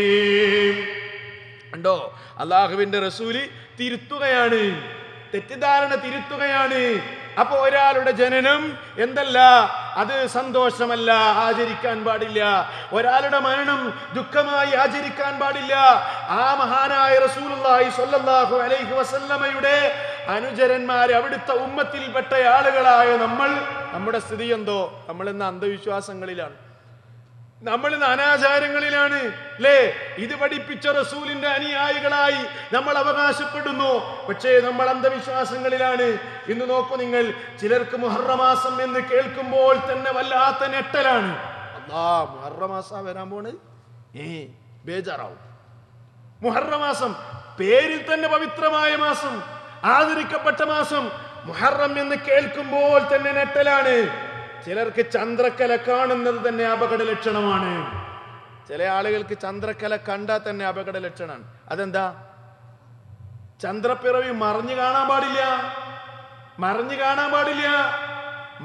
കണ്ടോ, അല്ലാഹുവിന്റെ റസൂല് തിരുത്തുകയാണ്, തെറ്റിദ്ധാരണ തിരുത്തുകയാണ്. അപ്പൊ ഒരാളുടെ ജനനം എന്തല്ല, അത് സന്തോഷമല്ല, ആചരിക്കാൻ പാടില്ല. ഒരാളുടെ മരണം ദുഃഖമായി ആചരിക്കാൻ പാടില്ല. ആ മഹാനായ റസൂലുള്ളാഹി സ്വല്ലല്ലാഹു അലൈഹി വസല്ലമയുടെ അനുചരന്മാര്, അവിടുത്തെ ഉമ്മത്തിൽപ്പെട്ട ആളുകളായ നമ്മുടെ സ്ഥിതി എന്തോ? നമ്മൾ ഇന്ന് അന്ധവിശ്വാസങ്ങളിലാണ്. നമ്മൾ അനാചാരങ്ങളിലാണ് അല്ലേ? ഇത് പഠിപ്പിച്ച റസൂലിന്റെ അനുയായികളായി നമ്മൾ അവകാശപ്പെടുന്നു, പക്ഷേ നമ്മൾ അന്ധവിശ്വാസങ്ങളിലാണ്. ഇന്ന് നോക്കൂ നിങ്ങൾ, ചിലർക്ക് മുഹറം മാസം എന്ന് കേൾക്കുമ്പോൾ തന്നെ വല്ലാത്ത നെട്ടലാണ്. അല്ലാ, മുഹറം മാസം വരാൻ പോണ്, ബേജാറാവും. മുഹറം മാസം പേരിൽ തന്നെ പവിത്രമായ മാസം, ആദരിക്കപ്പെട്ട മാസം. മുഹറം എന്ന് കേൾക്കുമ്പോൾ തന്നെ നെട്ടലാണ്. ചിലർക്ക് ചന്ദ്രക്കല കാണുന്നത് തന്നെ അപകട ലക്ഷണമാണ്. ചില ആളുകൾക്ക് ചന്ദ്രക്കല കണ്ടാൽ തന്നെ അപകട ലക്ഷണമാണ്. അതെന്താ? ചന്ദ്രപ്പിറവി മറിഞ്ഞു കാണാൻ പാടില്ല, മറിഞ്ഞു കാണാൻ പാടില്ല.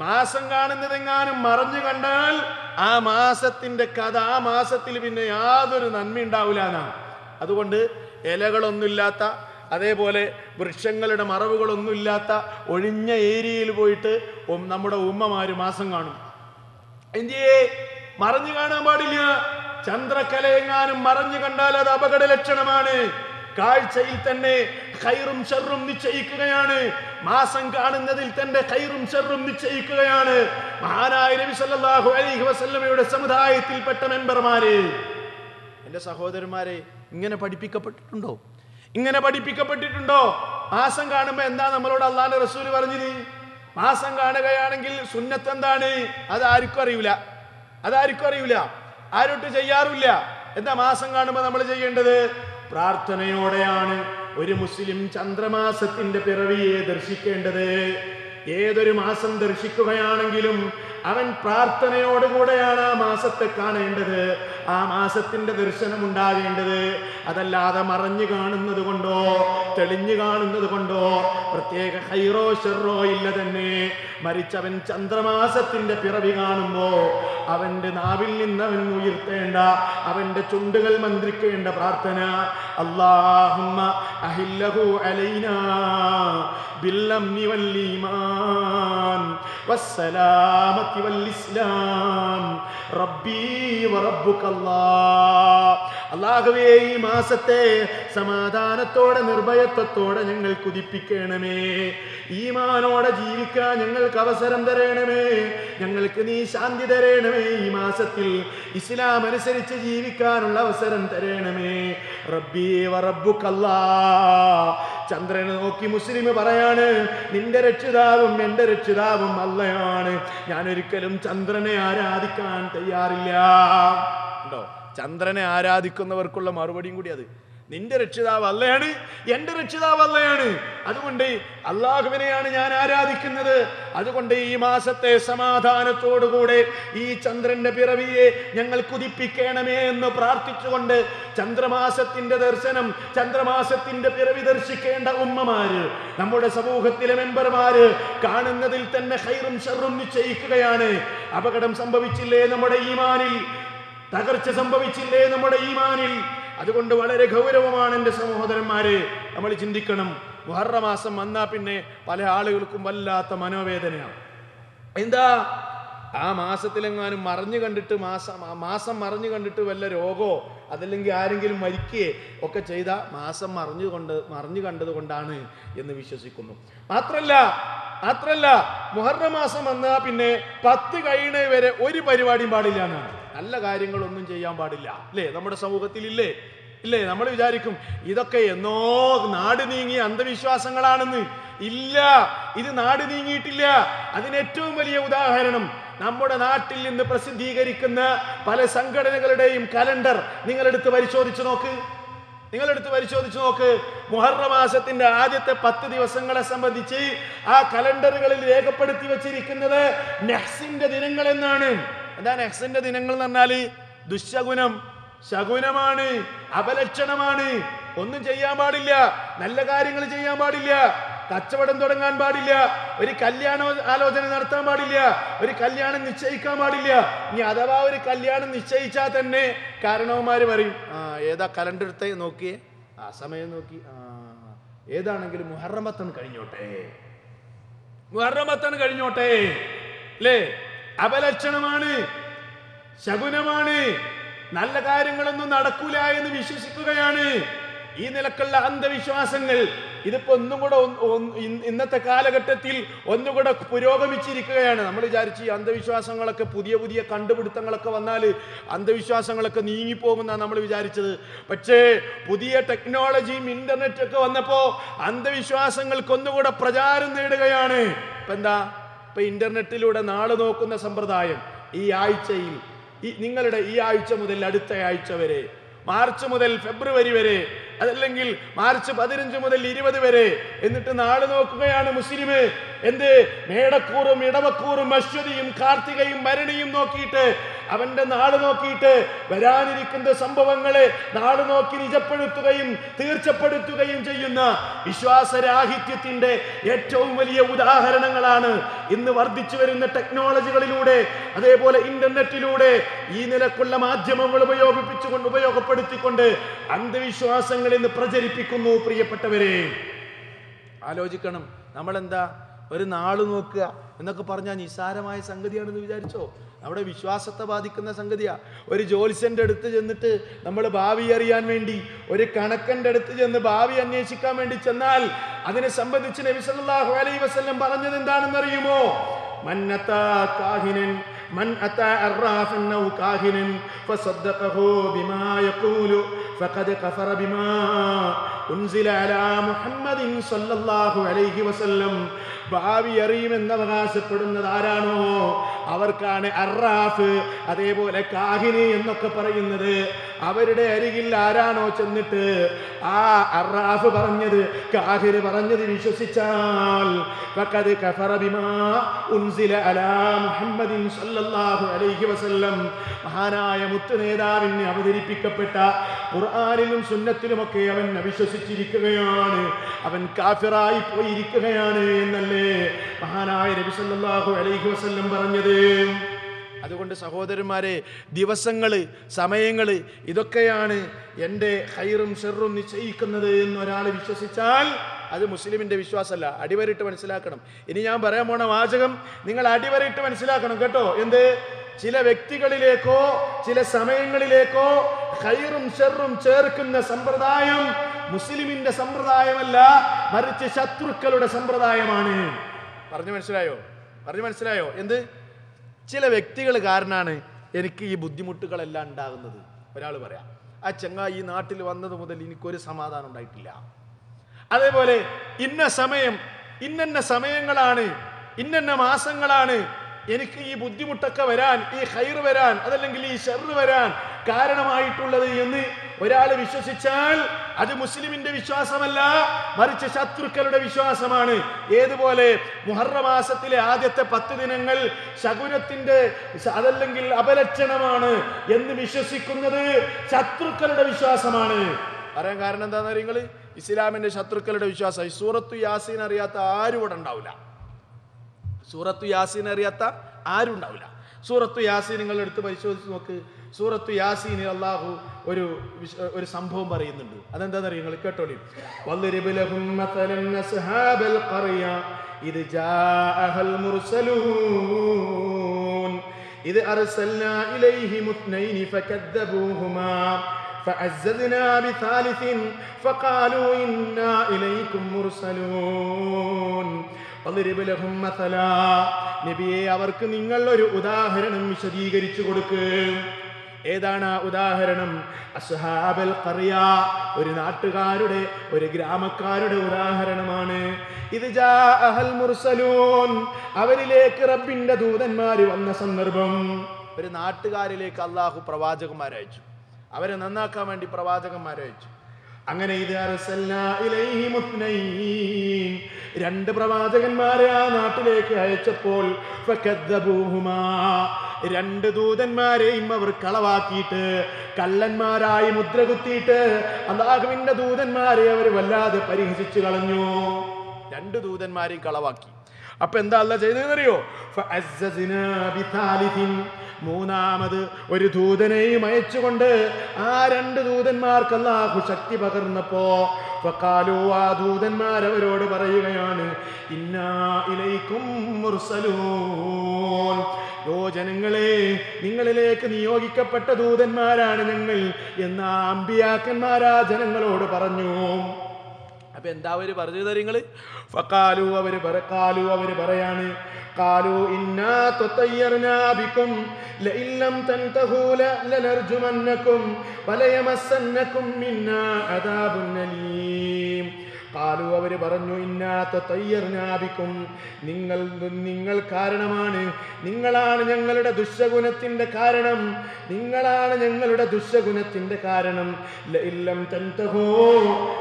മാസം കാണുന്നതെങ്ങാനും മറിഞ്ഞു കണ്ടാൽ ആ മാസത്തിന്റെ കഥ, ആ മാസത്തിൽ പിന്നെ യാതൊരു നന്മ ഉണ്ടാവില്ല എന്നാണ്. അതുകൊണ്ട് ഇലകളൊന്നുമില്ലാത്ത, അതേപോലെ വൃക്ഷങ്ങളുടെ മറവുകളൊന്നുമില്ലാത്ത ഒഴിഞ്ഞ ഏരിയയിൽ പോയിട്ട് നമ്മുടെ ഉമ്മമാര് മാസം കാണും. എന്തിയേ? മറഞ്ഞു കാണാൻ പാടില്ല. ചന്ദ്രക്കലയെങ്ങാനും മറഞ്ഞു കണ്ടാൽ അത് അപകട ലക്ഷണമാണ്. കാഴ്ചയിൽ തന്നെ ഖൈറും ശർറും നിശ്ചയിക്കുകയാണ്. മാസം കാണുന്നതിൽ തന്നെ ഖൈറും ശർറും നിശ്ചയിക്കുകയാണ്. മഹാനായ നബി സല്ലല്ലാഹു അലൈഹി വസല്ലമയുടെ സമുദായത്തിൽപ്പെട്ട മെമ്പർമാരെ, എന്റെ സഹോദരന്മാരെ, ഇങ്ങനെ പഠിപ്പിക്കപ്പെട്ടിട്ടുണ്ടോ? ഇങ്ങനെ പഠിപ്പിക്കപ്പെട്ടിട്ടുണ്ടോ? മാസം കാണുമ്പോ എന്താ നമ്മളോട് അള്ളാന്റെ റസൂൽ പറഞ്ഞത്? മാസം കാണുകയാണെങ്കിൽ സുന്നത്ത് എന്താണ്? അതാർക്കും അറിയില്ല, അതാർക്കും അറിയില്ല, ആരോട്ട് ചെയ്യാറില്ല. എന്താ മാസം കാണുമ്പോ നമ്മൾ ചെയ്യേണ്ടത്? പ്രാർത്ഥനയോടെയാണ് ഒരു മുസ്ലിം ചന്ദ്രമാസത്തിന്റെ പിറവിയെ ദർശിക്കേണ്ടത്. ഏതൊരു മാസം ദർശിക്കുകയാണെങ്കിലും അവൻ പ്രാർത്ഥനയോടുകൂടെയാണ് ആ മാസത്തെ കാണേണ്ടത്, ആ മാസത്തിന്റെ ദർശനം ഉണ്ടാകേണ്ടത്. അതല്ലാതെ മറഞ്ഞു കാണുന്നത് കൊണ്ടോ തെളിഞ്ഞു കാണുന്നത് കൊണ്ടോ പ്രത്യേക ഹൈറോ ഷെറോ ഇല്ല തന്നെ. മരിച്ചവൻ ചന്ദ്രമാസത്തിന്റെ പിറവി കാണുമ്പോ അവന്റെ നാവിൽ നിന്ന് അവൻ ഉയർത്തേണ്ട, അവന്റെ ചുണ്ടുകൾ മന്ത്രിക്കേണ്ട പ്രാർത്ഥന, അല്ലാഹുമ്മ അഹില്ലഹു അലൈനാ ബില്ലംനി വൽ ഈമാൻ വസ്സലാമത്തി വൽ ഇസ്ലാം റബ്ബി വറബ്ബുകല്ലാഹ്. അല്ലാഹുവേ, ഈ മാസത്തെ സമാധാനത്തോടെ നിർഭയത്വത്തോടെ ഞങ്ങൾ കുതിപ്പിക്കണമേ. ഈമാനോടെ ജീവിക്കാൻ ഞങ്ങൾക്ക് അവസരം തരണമേ. ഞങ്ങൾക്ക് നീ ശാന്തി തരണമേ. ഈ മാസത്തിൽ ഇസ്ലാം അനുസരിച്ച് ജീവിക്കാനുള്ള അവസരം തരണമേ. റബ്ബി വറബ്ബുകല്ലാഹ്. ചന്ദ്രനെ നോക്കി മുസ്ലിം പറയാണ്, നിന്റെ രക്ഷിതാവും എന്റെ രക്ഷിതാവും അള്ളയാണ്. ഞാൻ ഒരിക്കലും ചന്ദ്രനെ ആരാധിക്കാൻ തയ്യാറില്ല. ഉണ്ടോ? ചന്ദ്രനെ ആരാധിക്കുന്നവർക്കുള്ള മറുപടിയും കൂടി അത്. നിന്റെ രക്ഷിതാവ് അള്ളയാണ്, എന്റെ രക്ഷിതാവ് അള്ളയാണ്. അതുകൊണ്ട് അള്ളാഹുവിനെയാണ് ഞാൻ ആരാധിക്കുന്നത്. അതുകൊണ്ട് ഈ മാസത്തെ സമാധാനത്തോടുകൂടെ ഈ ചന്ദ്രന്റെ പിറവിയെ ഞങ്ങൾ കുതിപ്പിക്കണമേ എന്ന് പ്രാർത്ഥിച്ചുകൊണ്ട് ചന്ദ്രമാസത്തിന്റെ ദർശനം, ചന്ദ്രമാസത്തിന്റെ പിറവി ദർശിക്കേണ്ട ഉമ്മമാര്, നമ്മുടെ സമൂഹത്തിലെ മെമ്പർമാര് കാണുന്നതിൽ തന്നെ ഖൈറും ശർറും നിശ്ചയിക്കുകയാണ്. അപകടം സംഭവിച്ചില്ലേ നമ്മുടെ ഈമാനിൽ? തകർച്ച സംഭവിച്ചില്ലേ നമ്മുടെ ഈമാനിൽ? അതുകൊണ്ട് വളരെ ഗൗരവമാണ് എൻ്റെ സഹോദരന്മാരെ, നമ്മൾ ചിന്തിക്കണം. മുഹറം മാസം വന്നാ പിന്നെ പല ആളുകൾക്കും വല്ലാത്ത മനോവേദനയാണ്. എന്താ? ആ മാസത്തിലെങ്ങാനും മറിഞ്ഞു കണ്ടിട്ട് മാസം മറിഞ്ഞു കണ്ടിട്ട് വല്ല രോഗമോ അതല്ലെങ്കിൽ ആരെങ്കിലും മരിക്കുകയോ ഒക്കെ ചെയ്ത മാസം മറിഞ്ഞു കണ്ടത് കൊണ്ടാണ് എന്ന് വിശ്വസിക്കുന്നു. മാത്രല്ല മുഹറം മാസം വന്നാൽ പിന്നെ 10 കഴിയണ വരെ ഒരു പരിപാടിയും പാടില്ല എന്നാണ്. നല്ല കാര്യങ്ങളൊന്നും ചെയ്യാൻ പാടില്ല, അല്ലേ? നമ്മുടെ സമൂഹത്തിൽ ഇല്ലേ? നമ്മൾ വിചാരിക്കും ഇതൊക്കെ എന്നോ നാട് നീങ്ങിയ അന്ധവിശ്വാസങ്ങളാണെന്ന്. ഇല്ല, ഇത് നാട് നീങ്ങിയിട്ടില്ല. അതിന് ഏറ്റവും വലിയ ഉദാഹരണം നമ്മുടെ നാട്ടിൽ നിന്ന് പ്രസിദ്ധീകരിക്കുന്ന പല സംഘടനകളുടെയും കലണ്ടർ നിങ്ങളെടുത്ത് പരിശോധിച്ചു നോക്ക്. മുഹറം മാസത്തിന്റെ ആദ്യത്തെ 10 ദിവസങ്ങളെ സംബന്ധിച്ച് ആ കലണ്ടറുകളിൽ രേഖപ്പെടുത്തി വെച്ചിരിക്കുന്നത് നെഹ്സിന്റെ ദിനങ്ങൾ എന്നാണ്. എന്താ നെഹ്സിന്റെ ദിനങ്ങൾ എന്ന് പറഞ്ഞാല്? ദുശകുനം, ശകുനമാണ്, അപലക്ഷണമാണ്. ഒന്നും ചെയ്യാൻ പാടില്ല, നല്ല കാര്യങ്ങൾ ചെയ്യാൻ പാടില്ല, കച്ചവടം തുടങ്ങാൻ പാടില്ല, ഒരു കല്യാണ ആലോചന നടത്താൻ പാടില്ല, ഒരു കല്യാണം നിശ്ചയിക്കാൻ പാടില്ല. ഇനി അഥവാ ഒരു കല്യാണം നിശ്ചയിച്ചാൽ തന്നെ കാരണവന്മാര് പറയും, ഏതാ കലണ്ടർ എടുത്ത് നോക്കിയേ, ആ സമയം നോക്കി, ഏതാണെങ്കിലും മുഹറം 10 കഴിഞ്ഞോട്ടെ, അല്ലേ? അപലക്ഷണമാണ്, ശകുനമാണ്, നല്ല കാര്യങ്ങളൊന്നും നടക്കൂല എന്ന് വിശ്വസിക്കുകയാണ്. ഈ നിലക്കുള്ള അന്ധവിശ്വാസങ്ങൾ ഇതിപ്പോ ഒന്നും കൂടെ ഇന്നത്തെ കാലഘട്ടത്തിൽ ഒന്നുകൂടെ പുരോഗമിച്ചിരിക്കുകയാണ്. നമ്മൾ വിചാരിച്ച് ഈ അന്ധവിശ്വാസങ്ങളൊക്കെ പുതിയ പുതിയ കണ്ടുപിടുത്തങ്ങളൊക്കെ വന്നാൽ അന്ധവിശ്വാസങ്ങളൊക്കെ നീങ്ങിപ്പോകുമെന്നാണ് നമ്മൾ വിചാരിച്ചത്. പക്ഷേ പുതിയ ടെക്നോളജിയും ഇന്റർനെറ്റൊക്കെ വന്നപ്പോൾ അന്ധവിശ്വാസങ്ങൾക്ക് ഒന്നുകൂടെ പ്രചാരം നേടുകയാണ്. ഇപ്പം എന്താ, ഇപ്പം ഇന്റർനെറ്റിലൂടെ നാളെ നോക്കുന്ന സമ്പ്രദായം ഈ ആഴ്ചയിൽ, നിങ്ങളുടെ ഈ ആഴ്ച മുതൽ അടുത്ത ആഴ്ച വരെ, മാർച്ച് മുതൽ ഫെബ്രുവരി വരെ, അതല്ലെങ്കിൽ മാർച്ച് 15 മുതൽ 20 വരെ, എന്നിട്ട് നാളെ നോക്കുകയാണ് മുസ്ലിം. എന്ത് മേടക്കൂറും ഇടവക്കൂറും അശ്വതിയും കാർത്തികയും ഭരണിയും നോക്കിയിട്ട്, അവന്റെ നാള് നോക്കിയിട്ട് വരാനിരിക്കുന്ന സംഭവങ്ങളെ നാള് നോക്കി നിജപ്പെടുത്തുകയും തീർച്ചപ്പെടുത്തുകയും ചെയ്യുന്ന വിശ്വാസരാഹിത്യത്തിന്റെ ഏറ്റവും വലിയ ഉദാഹരണങ്ങളാണ് ഇന്ന് വർദ്ധിച്ചു വരുന്ന ടെക്നോളജികളിലൂടെ, അതേപോലെ ഇന്റർനെറ്റിലൂടെ ഈ നിലക്കുള്ള മാധ്യമങ്ങൾ ഉപയോഗപ്പെടുത്തിക്കൊണ്ട് അന്ധവിശ്വാസങ്ങൾ ഇന്ന് പ്രചരിപ്പിക്കുന്നു. പ്രിയപ്പെട്ടവരെ, ആലോചിക്കണം. നമ്മളെന്താ ഒരു നാള് നോക്കുക എന്നൊക്കെ പറഞ്ഞാൽ നിസ്സാരമായ സംഗതിയാണെന്ന് വിചാരിച്ചോ? നമ്മുടെ വിശ്വാസത്തെ ബാധിക്കുന്ന സംഗതിയാ. ഒരു ജ്യോത്സ്യന്റെ അടുത്ത് ചെന്നിട്ട് നമ്മൾ ഭാവി അറിയാൻ വേണ്ടി, ഒരു കണക്കന്റെ അടുത്ത് ചെന്ന് ഭാവി അന്വേഷിക്കാൻ വേണ്ടി ചെന്നാൽ അതിനെ സംബന്ധിച്ച് നബി സല്ലല്ലാഹു അലൈഹി വസല്ലം പറഞ്ഞത് എന്താണെന്ന് അറിയുമോ? من أتى عرافا أو كاهنا فصدقه بما يقول فقد كفر بما أنزل على محمد صلى الله عليه وسلم. ഭാവി അറിയുമെന്ന് അവകാശപ്പെടുന്നത് ആരാണോ അവർക്കാണ് അറാഫ്, അതേപോലെ കാഹിനി എന്നൊക്കെ പറയുന്നത്. അവരുടെ അരികിൽ ആരാണോ ചെന്നിട്ട് ആ അറാഫ് പറഞ്ഞത്, കാഹിന് പറഞ്ഞത് വിശ്വസിച്ചാൽ ഫഖദ് കഫറ ബിമാ ഉൻസില അലാ മുഹമ്മദിൻ സല്ലല്ലാഹു അലൈഹി വസല്ലം, മഹാനായ മുത്ത് നേതാവിന് അവതരിപ്പിക്കപ്പെട്ട ഖുർആനിലും സുന്നത്തിലുമൊക്കെ അവൻ അവിശ്വസിച്ചിരിക്കുകയാണ്, അവൻ കാഫിറായി പോയിരിക്കുകയാണ് എന്നല്ലേ മഹാനായ നബി സല്ലല്ലാഹു അലൈഹി വസല്ലം പറഞ്ഞത്. അതുകൊണ്ട് സഹോദരന്മാരെ, ദിവസങ്ങള്, സമയങ്ങള്, ഇതൊക്കെയാണ് എൻ്റെ ഖൈറും ഷർറും നിശ്ചയിക്കുന്നത് എന്നൊരാൾ വിശ്വസിച്ചാൽ അത് മുസ്ലിമിന്റെ വിശ്വാസമല്ല. അടിവരിട്ട് മനസ്സിലാക്കണം. ഇനി ഞാൻ പറയാൻ പോണ വാചകം നിങ്ങൾ അടിവരിട്ട് മനസ്സിലാക്കണം കേട്ടോ. എന്ത്? ചില വ്യക്തികളിലേക്കോ ചില സമയങ്ങളിലേക്കോ ഖൈറും ഷർറും ചേർക്കുന്ന സമ്പ്രദായം മുസ്ലിമിന്റെ സമ്പ്രദായമല്ല, മറിച്ച് ശത്രുക്കളുടെ സമ്പ്രദായമാണ്. പറഞ്ഞു മനസ്സിലായോ? എന്ത്? ചില വ്യക്തികൾ കാരണമാണ് എനിക്ക് ഈ ബുദ്ധിമുട്ടുകളെല്ലാം ഉണ്ടാകുന്നത്. ഒരാൾ പറയാം, ആ ചങ്ങായി ഈ നാട്ടിൽ വന്നത് മുതൽ എനിക്കൊരു സമാധാനം ഉണ്ടായിട്ടില്ല. അതേപോലെ ഇന്ന സമയങ്ങളാണ്, ഇന്ന മാസങ്ങളാണ് എനിക്ക് ഈ ബുദ്ധിമുട്ടൊക്കെ വരാൻ, ഈ ഖൈർ വരാൻ, അതല്ലെങ്കിൽ ഈ ഷർറ് വരാൻ കാരണമായിട്ടുള്ളത് എന്ന് ഒരാൾ വിശ്വസിച്ചാൽ അത് മുസ്ലിമിന്റെ വിശ്വാസമല്ല, മറിച്ച് ശത്രുക്കളുടെ വിശ്വാസമാണ്. ഏതുപോലെ മുഹറം മാസത്തിലെ ആദ്യത്തെ 10 ദിനങ്ങൾ ശകുനത്തിന്റെ, അതല്ലെങ്കിൽ അപലക്ഷണമാണ് എന്ന് വിശ്വസിക്കുന്നത് ശത്രുക്കളുടെ വിശ്വാസമാണ്. പറയാൻ കാരണം എന്താണെന്ന് അറിയുങ്ങൾ? ഇസ്ലാമിന്റെ ശത്രുക്കളുടെ വിശ്വാസം. സൂറത്തു യാസീൻ അറിയാത്ത ആരും ഇവിടെ ഉണ്ടാവില്ല. സൂറത്തു യാസീൻ അറിയാത്ത ആരും ഉണ്ടാവില്ല. സൂറത്തു യാസീൻ നിങ്ങൾ എടുത്ത് പരിശോധിച്ച് നോക്ക്. സൂറത്തു യാസീനിൽ അല്ലാഹു ഒരു സംഭവം പറയുന്നുണ്ട്. അതെന്താണെന്ന് അറിയുങ്ങൾ? കേട്ടോളി. വദ്രിബ് ലഹും മസലൻ അസ്ഹാബൽ ഖറിയ ഇദ് ജാഅഹൽ മുർസലൂൻ ഇദ് അർസൽനാ ഇലൈഹിം ഇത്നൈനി ഫകദ്ദബൂഹുമാ فعززنا بثالث فقالوا إنا إليكم مرسلون وضرب لهم مثلا. നബിയെ, അവർക്ക് നിങ്ങൾ ഒരു ഉദാഹരണം വിശദീകരിച്ചു കൊടുക്കുക. ഏതാണ് ആ ഉദാഹരണം? അസ്ഹാബൽ ഖറിയ, ഒരു നാട്ടുകാരുടെ, ഒരു ഗ്രാമക്കാരുടെ ഉദാഹരണമാണ്. ഇത് ജാഅഹൽ മുർസലൂൻ, അവരിലേക്ക് റബ്ബിന്റെ ദൂതന്മാർ വന്ന സന്ദർഭം. ഒരു നാട്ടുകാരിലേക്ക് അല്ലാഹു പ്രവാചകന്മാരെ അയച്ചു, അവരെ നന്നാക്കാൻ വേണ്ടി പ്രവാചകന്മാരെ അയച്ചു. അങ്ങനെ ഇത് അർസൽനാ ഇലൈഹിം ഇത്നൈൻ, 2 പ്രവാചകന്മാരെ ആ നാട്ടിലേക്ക് അയച്ചപ്പോൾ ഫകദ്ദബൂഹുമാ, 2 ദൂതന്മാരെയും അവർ കളവാക്കിയിട്ട്, കള്ളന്മാരായി മുദ്ര കുത്തിയിട്ട് അല്ലാഹുവിന്റെ ദൂതന്മാരെ അവർ വല്ലാതെ പരിഹസിച്ചു കളഞ്ഞു. 2 ദൂതന്മാരെയും കളവാക്കി. അപ്പൊ എന്താ അല്ലാഹ് ചെയ്തതെന്നറിയോ? ഫഅസ്സസ്നാ ബിതാലിഥിൻ, 3ാമത് ഒരു ദൂതനെയും അയച്ചുകൊണ്ട് ആ 2 ദൂതന്മാർക്ക് അല്ലാഹു ശക്തി പകർന്നപ്പോ ഫഖാലു, ആ ദൂതന്മാർ അവരോട് പറയുകയാണ്, ഇന്നാ ഇലൈക്കും മുർസലൂൻ, യോ ജനങ്ങളെ, നിങ്ങളിലേക്ക് നിയോഗിക്കപ്പെട്ട ദൂതന്മാരാണ് ഞങ്ങൾ എന്ന് അമ്പിയാക്കന്മാരാ ജനങ്ങളോട് പറഞ്ഞു. അപ്പൊ നബി എന്താ അവര് പറഞ്ഞു തരിങ്ങള്? ഫഖാലു അവര് പറയാണ്, ഖാലു ഇന്നാ തതയ്യർനാ ബികും ലഇൻ ലം തൻതഹൂ ലനർജുമന്നകും വലയമസ്സന്നകും മിന്നാ അദാബുൻ അലീം. ഖാലു അവര് പറഞ്ഞു, ഇന്നാ തതയ്യർനാ ബികും, നിങ്ങൾ കാരണമാണ്, നിങ്ങളാണ് ഞങ്ങളുടെ ദുശ്ശകുനത്തിന്റെ കാരണം, നിങ്ങളാണ് ഞങ്ങളുടെ ദുശ്ശകുനത്തിന്റെ കാരണം. ലഇൻ ലം തൻതഹൂ,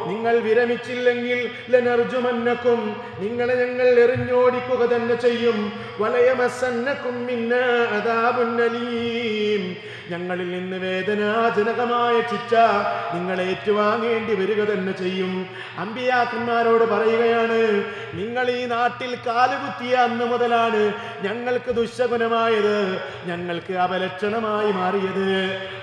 നിങ്ങൾ വിരമിച്ചില്ലെങ്കിൽ ലനർജുമന്നകും, നിങ്ങളെ ഞങ്ങൾ എറിഞ്ഞോടിക്കുക തന്നെ ചെയ്യും. വലയമസ്സന്നകും മിന്നാ അദാബുൻ അലീം, ഞങ്ങളിൽ നിന്ന് വേദനാജനകമായ ശിക്ഷ നിങ്ങൾ ഏറ്റുവാങ്ങേണ്ടി വരിക തന്നെ ചെയ്യും. അമ്പിയാക്കന്മാരോട് പറയുകയാണ്, നിങ്ങൾ ഈ നാട്ടിൽ കാലുകുത്തിയ അന്ന് മുതലാണ് ഞങ്ങൾക്ക് ദുശ്ശകുനമായത്, ഞങ്ങൾക്ക് അപലക്ഷണമായി മാറിയത്.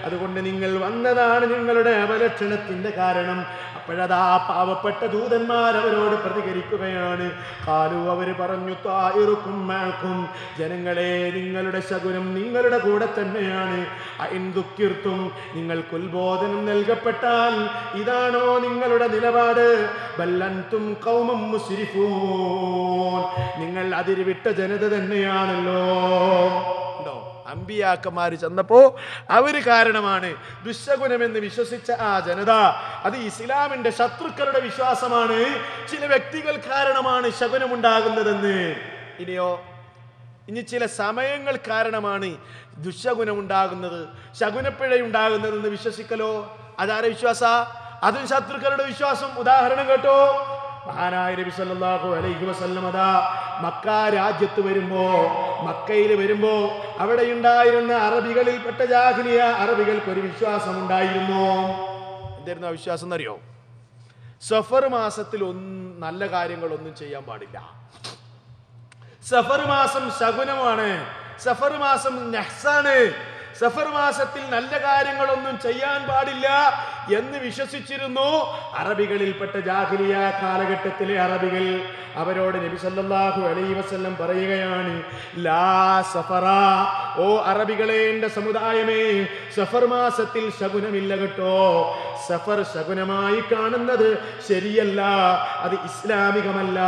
അതുകൊണ്ട് നിങ്ങൾ വന്നതാണ് ഞങ്ങളുടെ അപലക്ഷണത്തിന്റെ കാരണം. അപ്പോഴതാ പാവപ്പെട്ട ദൂതന്മാർ അവരോട് പ്രതികരിക്കുകയാണ്. ഖാലു അവര് പറഞ്ഞു, താഇറുക്കും മഅക്കും, ജനങ്ങളെ നിങ്ങളുടെ ശകുനം നിങ്ങളുടെ കൂടെ തന്നെയാണ്. അഇൻ ദുക്കിർത്തും, നിങ്ങൾക്ക് ഉത്ബോധനം നൽകപ്പെട്ടാൽ ഇതാണോ നിങ്ങളുടെ നിലപാട്? ബൽ അൻതും ഖൗമും മുസ്രിഫൂൻ, നിങ്ങൾ അതിരുവിട്ട ജനത തന്നെയാണല്ലോ. അമ്പിയാക്കന്മാര് ചെന്നപ്പോ അവര് കാരണമാണ് ദുശ്ശകുനമെന്ന് വിശ്വസിച്ച ആ ജനത. അത് ഇസ്ലാമിന്റെ ശത്രുക്കളുടെ വിശ്വാസമാണ്. ചില വ്യക്തികൾ കാരണമാണ് ശകുനമുണ്ടാകുന്നതെന്ന്. ഇനി ചില സമയങ്ങൾ കാരണമാണ് ദുശ്ശകുനമുണ്ടാകുന്നത്, ശകുനപ്പിഴയുണ്ടാകുന്നതെന്ന് വിശ്വസിക്കലോ അതാരെ വിശ്വാസ? അതും ശത്രുക്കളുടെ വിശ്വാസം. ഉദാഹരണം കേട്ടോ, മഹാനായ നബി സല്ലല്ലാഹു അലൈഹി വസല്ലം അതാ മക്ക രാജ്യത്ത് വരുമ്പോ, മക്കയിൽ വരുമ്പോ അവിടെ ഉണ്ടായിരുന്ന അറബികളിൽപ്പെട്ട ജാഹിലിയ അറബികൾക്ക് ഒരു വിശ്വാസം ഉണ്ടായിരുന്നു. എന്തായിരുന്നു ആ വിശ്വാസം എന്നറിയോ? സഫർ മാസത്തിൽ നല്ല കാര്യങ്ങളൊന്നും ചെയ്യാൻ പാടില്ല. സഫർ മാസം ശകുനമാണ്, സഫർ മാസം നഹ്സാണ്, സഫർ മാസത്തിൽ നല്ല കാര്യങ്ങളൊന്നും ചെയ്യാൻ പാടില്ല എന്ന് വിശ്വസിച്ചിരുന്നു അറബികളിൽപ്പെട്ട ജാഹിലിയ കാലഘട്ടത്തിലെ അറബികൾ. അവരോട് നബി സല്ലല്ലാഹു അലൈഹി വസല്ലം പറയുകയാണ്, ലാ സഫറ, ഓ അറബികളെ, എന്റെ സമുദായമേ, സഫർ മാസത്തിൽ ശകുനമില്ല കേട്ടോ. സഫർ ശകുനമായി കാണുന്നത് ശരിയല്ല, അത് ഇസ്ലാമികമല്ല.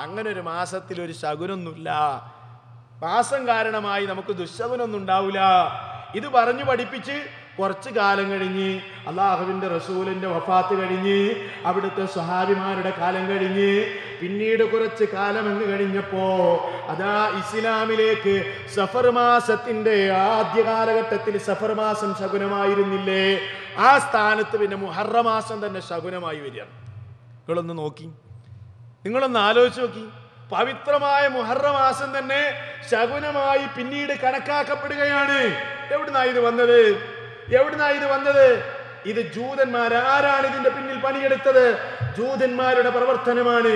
അങ്ങനെ ഒരു മാസത്തിൽ ഒരു ശകുനൊന്നുമില്ല. മാസം കാരണമായി നമുക്ക് ദുശ്ശകുനൊന്നും ഉണ്ടാവില്ല. ഇത് പറഞ്ഞു പഠിപ്പിച്ച് കുറച്ചു കാലം കഴിഞ്ഞ് അള്ളാഹുവിന്റെ റസൂലിന്റെ വഫാത്ത് കഴിഞ്ഞ് അവിടുത്തെ സ്വഹാബിമാരുടെ കാലം കഴിഞ്ഞ് പിന്നീട് കുറച്ച് കാലം അങ്ങ് കഴിഞ്ഞപ്പോ അതാ ഇസ്ലാമിലേക്ക് സഫർ മാസത്തിന്റെ ആദ്യ കാലഘട്ടത്തിൽ സഫർ മാസം ശകുനമായിരുന്നില്ലേ, ആ സ്ഥാനത്ത് പിന്നെ മുഹറം മാസം തന്നെ ശകുനമായി വരികയാണ്. നിങ്ങളൊന്ന് ആലോചിച്ച് നോക്കി. പവിത്രമായ മുഹറം മാസം തന്നെ ശകുനമായി പിന്നീട് കണക്കാക്കപ്പെടുകയാണ്. എവിടുന്നാ ഇത് വന്നത്? ഇത് ജൂതന്മാർ. ആരാണ് ഇതിന്റെ പിന്നിൽ പണിയെടുത്തത്? ജൂതന്മാരുടെ പ്രവർത്തനമാണ്.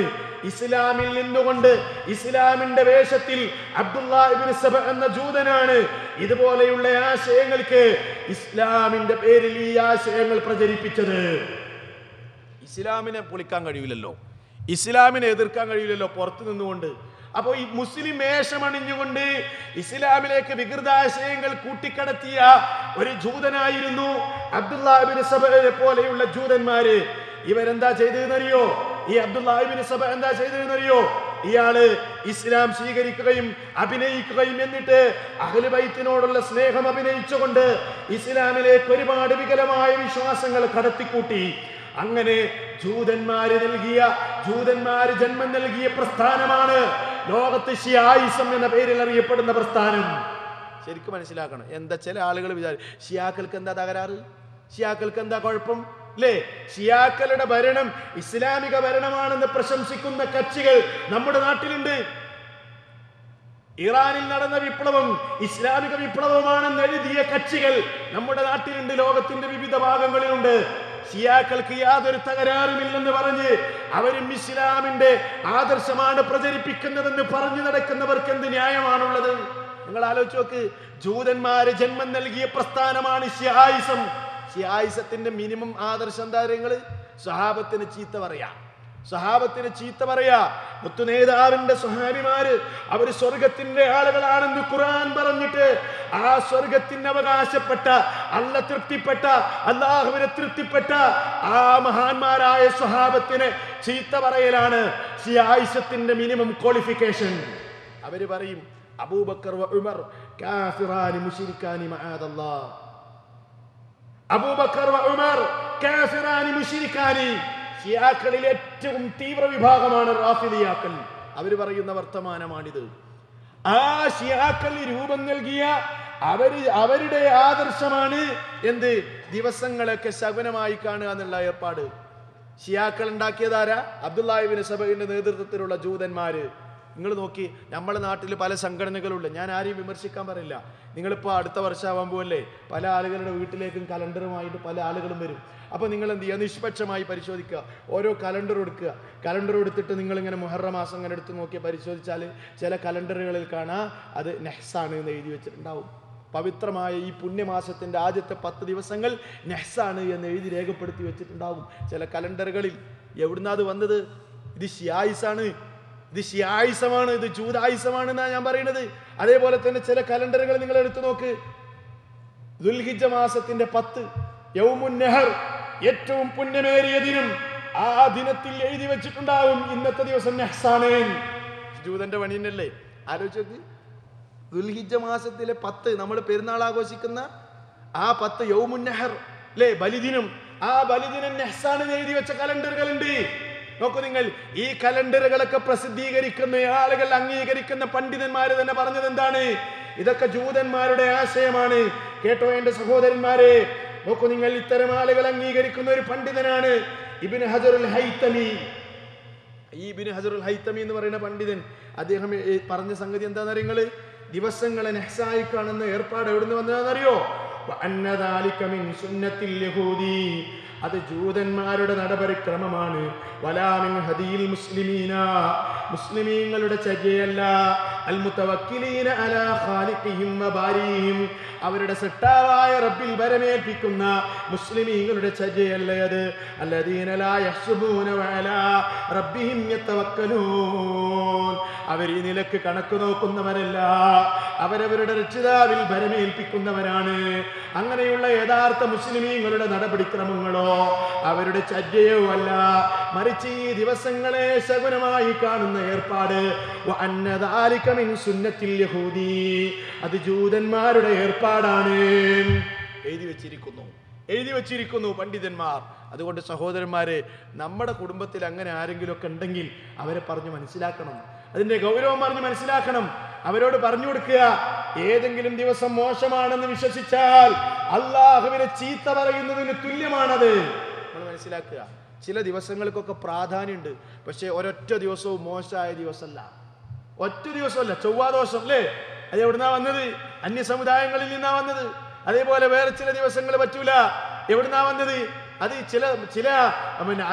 ഇസ്ലാമിൽ നിന്നുകൊണ്ട് ഇസ്ലാമിന്റെ വേഷത്തിൽ അബ്ദുല്ലാ ഇബ്നു സബ എന്ന ജൂതനാണ് ഇതുപോലെയുള്ള ആശയങ്ങൾക്ക് ഇസ്ലാമിന്റെ പേരിൽ ഈ ആശയങ്ങൾ പ്രചരിപ്പിച്ചത്. ഇസ്ലാമിനെ പൊളിക്കാൻ കഴിയില്ലല്ലോ, ഇസ്ലാമിനെ എതിർക്കാൻ കഴിയില്ലല്ലോ പുറത്തു നിന്നുകൊണ്ട്. അപ്പോ ഈ മുസ്ലിം വേഷമണിഞ്ഞുകൊണ്ട് ഇസ്ലാമിലേക്ക് വികൃതാശയങ്ങൾ കൂട്ടിക്കടത്തിയ ഒരു ജൂതനായിരുന്നു അബ്ദുല്ലാ ഇബ്നു സബയെ പോലെയുള്ള ജൂതന്മാര്. ഇവരെന്താ ചെയ്തതെന്നറിയോ? ഈ അബ്ദുല്ലാ ഇബ്നു സബ എന്താ ചെയ്തതെന്നറിയോ? ഇയാള് ഇസ്ലാം സ്വീകരിക്കുകയും അഭിനയിക്കുകയും എന്നിട്ട് അഹ്ലു ബൈത്തിനോടുള്ള സ്നേഹം അഭിനയിച്ചുകൊണ്ട് ഇസ്ലാമിലേക്ക് ഒരുപാട് വികലമായ വിശ്വാസങ്ങൾ കടത്തിക്കൂട്ടി. അങ്ങനെ ജൂതന്മാര് ജന്മം നൽകിയ പ്രസ്ഥാനമാണ് ലോകത്ത് ഷിയായിസം എന്ന പേരിൽ അറിയപ്പെടുന്ന പ്രസ്ഥാനം. ശരിക്കും മനസ്സിലാക്കണം. എന്താ ചില ആളുകൾ ഷിയാക്കൾക്ക് എന്താ തകരാറ്, ഷിയാക്കൾക്ക് എന്താ കുഴപ്പം അല്ലേ? ഷിയാക്കളുടെ ഭരണം ഇസ്ലാമിക ഭരണമാണെന്ന് പ്രശംസിക്കുന്ന കക്ഷികൾ നമ്മുടെ നാട്ടിലുണ്ട്. ഇറാനിൽ നടന്ന വിപ്ലവം ഇസ്ലാമിക വിപ്ലവമാണെന്ന് എഴുതിയ കക്ഷികൾ നമ്മുടെ നാട്ടിലുണ്ട്, ലോകത്തിന്റെ വിവിധ ഭാഗങ്ങളിലുണ്ട്. ഷിയാക്കൾക്ക് യാതൊരു തകരാറുമില്ലെന്ന് പറഞ്ഞ് അവരും ഇസ്ലാമിന്റെ ആദർശമാണ് പ്രചരിപ്പിക്കുന്നതെന്ന് പറഞ്ഞു നടക്കുന്നവർക്ക് എന്ത് ന്യായമാണുള്ളത്? നിങ്ങൾ ആലോചിച്ച് നോക്ക്. ജൂതന്മാര് ജന്മം നൽകിയ പ്രസ്ഥാനമാണ് ഷിയായിസം. ഷിയായിസത്തിന്റെ മിനിമം ആദർശം എന്താ? സ്വഹാബത്തിന് ചീത്ത പറയാ, സഹാബത്തിനെ ചീത്ത പറയാ. മുത്തുനേതാവിന്റെ സ്വഹാബിമാര് അവര് സ്വർഗത്തിന്റെ ആളുകളാണെന്ന് ഖുർആൻ പറഞ്ഞിട്ട് ആ സ്വർഗത്തിന് അവകാശപ്പെട്ട, തൃപ്തിപ്പെട്ട, അല്ലാഹുവിനെ തൃപ്തിപ്പെട്ട ആ മഹാന്മാരായ സ്വഹാബത്തിനെ ചീത്ത പറയലാണ് ശിയായിസത്തിന്റെ മിനിമം ക്വാളിഫിക്കേഷൻ. അവര് പറയും അബൂബക്കർ വ ഉമർ കാഫിറാനി മുശ്രിക്കാനി മഅദല്ലാഹ്. അബൂബക്കർ വ ഉമർ കാഫിറാനി മുശ്രിക്കാനി. ഷിയാക്കളിൽ ഏറ്റവും തീവ്ര വിഭാഗമാണ് റാഫിദിയാക്കൾ. അവര് പറയുന്ന വർത്തമാനമാണിത്. ആ ഷിയാക്കളിൽ രൂപം നൽകിയ അവരുടെ ആദർശമാണ് എന്ത്? ദിവസങ്ങളൊക്കെ ശകുനമായി കാണുക എന്നുള്ള ഏർപ്പാട്. ഷിയാക്കൾ ഉണ്ടാക്കിയതാരാ? അബ്ദുല്ലാഹി ഇബ്നു സബഇന്റെ നേതൃത്വത്തിലുള്ള ജൂതന്മാര്. നിങ്ങൾ നോക്കി, നമ്മുടെ നാട്ടിൽ പല സംഘടനകളുണ്ട്. ഞാൻ ആരെയും വിമർശിക്കാൻ പറയില്ല. നിങ്ങളിപ്പോൾ അടുത്ത വർഷമാവാൻ പോവല്ലേ, പല ആളുകളുടെ വീട്ടിലേക്കും കലണ്ടറുമായിട്ട് പല ആളുകളും വരും. അപ്പോൾ നിങ്ങൾ എന്ത് ചെയ്യുക? നിഷ്പക്ഷമായി പരിശോധിക്കുക. ഓരോ കലണ്ടർ എടുക്കുക. കലണ്ടർ എടുത്തിട്ട് നിങ്ങളിങ്ങനെ മുഹറം മാസം ഇങ്ങനെ എടുത്ത് നോക്കി പരിശോധിച്ചാൽ ചില കലണ്ടറുകളിൽ കാണാം അത് നെഹ്സാണ് എന്ന് എഴുതി വെച്ചിട്ടുണ്ടാവും. പവിത്രമായ ഈ പുണ്യമാസത്തിൻ്റെ ആദ്യത്തെ 10 ദിവസങ്ങൾ നെഹ്സാണ് എന്ന് എഴുതി രേഖപ്പെടുത്തി വെച്ചിട്ടുണ്ടാവും ചില കലണ്ടറുകളിൽ. എവിടുന്നാ അത് വന്നത്? ഇത് ഷിയായിസാണ്, ഇത് ഷിയായിസമാണ്, ഇത് ജൂതായിസമാണെന്നാണ് ഞാൻ പറയുന്നത്. അതേപോലെ തന്നെ ചില കലണ്ടറുകൾ നിങ്ങൾ എടുത്തു നോക്ക്. ദുൽഹിജ്ജ മാസത്തിന്റെ 10 യൗമുൻ നഹർ, ഏറ്റവും പുണ്യമേറിയ ദിനം, ആ ദിനത്തിൽ എഴുതി വെച്ചിട്ടുണ്ടാവും ഇന്നത്തെ ദിവസം നെഹ്സാണ്. ജൂതന്റെ പണിയല്ലേ? ആലോചിച്ച്, ദുൽഹിജ്ജ മാസത്തിലെ 10 നമ്മൾ പെരുന്നാൾ ആഘോഷിക്കുന്ന ആ 10 യൗമുൻ നഹർ അല്ലേ, ബലിദിനം, ആ ബലിദിനം നെഹ്സാണ് എഴുതി വെച്ച കലണ്ടറുകളുണ്ട്. നോക്കൂ നിങ്ങൾ, ഈ കലണ്ടറുകളൊക്കെ പ്രസിദ്ധീകരിക്കുന്ന ആളുകൾ, അംഗീകരിക്കുന്ന പണ്ഡിതന്മാര് തന്നെ പറഞ്ഞത് എന്താണ്? ഇതൊക്കെ ജൂതന്മാരുടെ ആശയമാണ്. കേട്ടോ എന്റെ സഹോദരന്മാരെ, നോക്കൂ നിങ്ങൾ, ഇത്തരം ആളുകൾ അംഗീകരിക്കുന്ന ഒരു പണ്ഡിതനാണ് ഇബ്നു ഹജറുൽ ഹൈതമി. ഈ ഇബ്നു ഹജറുൽ ഹൈതമി എന്ന് പറയുന്ന പണ്ഡിതൻ, അദ്ദേഹം പറഞ്ഞ സംഗതി എന്താണെന്ന് അറിയുന്നത്? ദിവസങ്ങളെ നെഹ്സായി കാണുന്ന ഏർപ്പാട് എവിടുന്ന് വന്നതാണെന്നറിയോ? അത് ജൂതന്മാരുടെ നടപടിക്രമമാണ്. വലാമിൻ ഹദിയിൽ മുസ്ലിമീന, മുസ്ലിമീങ്ങളുടെ ചര്യയല്ല. അൽ മുതവക്കിലീന അലാ ഖാലിഖിഹിം വബാരിഹിം, അവരുടെ സൃഷ്ടാവായ റബ്ബിൽ വരമേൽപ്പിക്കുന്ന മുസ്ലിമീങ്ങളുടെ ചര്യയല്ല അത്. അല്ലദീന ലാ യഹ്സുബൂന വഅലാ റബ്ബിഹിം യതവക്കലൂൻ, അവർ ഈ നിലക്ക് കണക്ക് നോക്കുന്നവരല്ല, അവരവരുടെ രക്ഷിതാവിൽ ഭരമേൽപ്പിക്കുന്നവരാണ്. അങ്ങനെയുള്ള യഥാർത്ഥ മുസ്ലിമീങ്ങളുടെ നടപടിക്രമങ്ങളോ അവരുടെ ചര്യയോ അല്ല, മറിച്ച് ഈ ദിവസങ്ങളെ ശകുനമായി കാണുന്ന ഏർപ്പാട് അത് ജൂതന്മാരുടെ ഏർപ്പാടാണ്. എഴുതി വെച്ചിരിക്കുന്നു പണ്ഡിതന്മാർ. അതുകൊണ്ട് സഹോദരന്മാരെ, നമ്മുടെ കുടുംബത്തിൽ അങ്ങനെ ആരെങ്കിലും ഒക്കെ ഉണ്ടെങ്കിൽ അവരെ പറഞ്ഞു മനസ്സിലാക്കണം, അതിന്റെ ഗൗരവം പറഞ്ഞ് മനസ്സിലാക്കണം. അവരോട് പറഞ്ഞു കൊടുക്കുക, ഏതെങ്കിലും ദിവസം മോശമാണെന്ന് വിശ്വസിച്ചാൽ അള്ളാഹുവിനെ ചീത്ത പറയുന്നതിന് തുല്യമാണത്. നമ്മൾ മനസ്സിലാക്കുക. ചില ദിവസങ്ങൾക്കൊക്കെ പ്രാധാന്യമുണ്ട്, പക്ഷെ ഒരൊറ്റ ദിവസവും മോശമായ ദിവസമല്ല, ഒറ്റ ദിവസമല്ല. ചൊവ്വാദോഷം അല്ലേ, അത് എവിടുന്നാ വന്നത്? അന്യ സമുദായങ്ങളിൽ നിന്നാ വന്നത്. അതേപോലെ വേറെ ചില ദിവസങ്ങൾ പറ്റൂല, എവിടുന്നാ വന്നത്? അത് ചില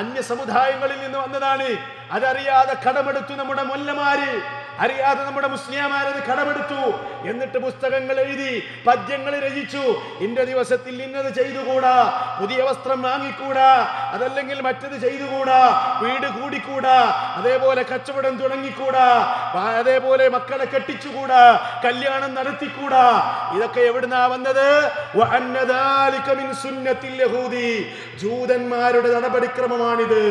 അന്യ സമുദായങ്ങളിൽ നിന്ന് വന്നതാണ്. അതറിയാതെ കടമെടുത്തു നമ്മുടെ മൊല്ലമാര്, അറിയാതെ നമ്മുടെ മുസ്ലിംമാരത് കടമെടുത്തു. എന്നിട്ട് പുസ്തകങ്ങൾ എഴുതി, പദ്യങ്ങൾ രചിച്ചു. ഇന്ന ദിവസത്തിൽ ഇന്നത് ചെയ്തുകൂടാ, പുതിയ വസ്ത്രം വാങ്ങിക്കൂടാ, അതല്ലെങ്കിൽ മറ്റത് ചെയ്തുകൂടാ, വീട് കൂടിക്കൂടാ, അതേപോലെ കച്ചവടം തുടങ്ങിക്കൂടാ, അതേപോലെ മക്കളെ കെട്ടിച്ചുകൂടാ, കല്യാണം നടത്തിക്കൂടാ. ഇതൊക്കെ എവിടുന്നാ വന്നത്? ജൂതന്മാരുടെ നടപടിക്രമമാണിത്,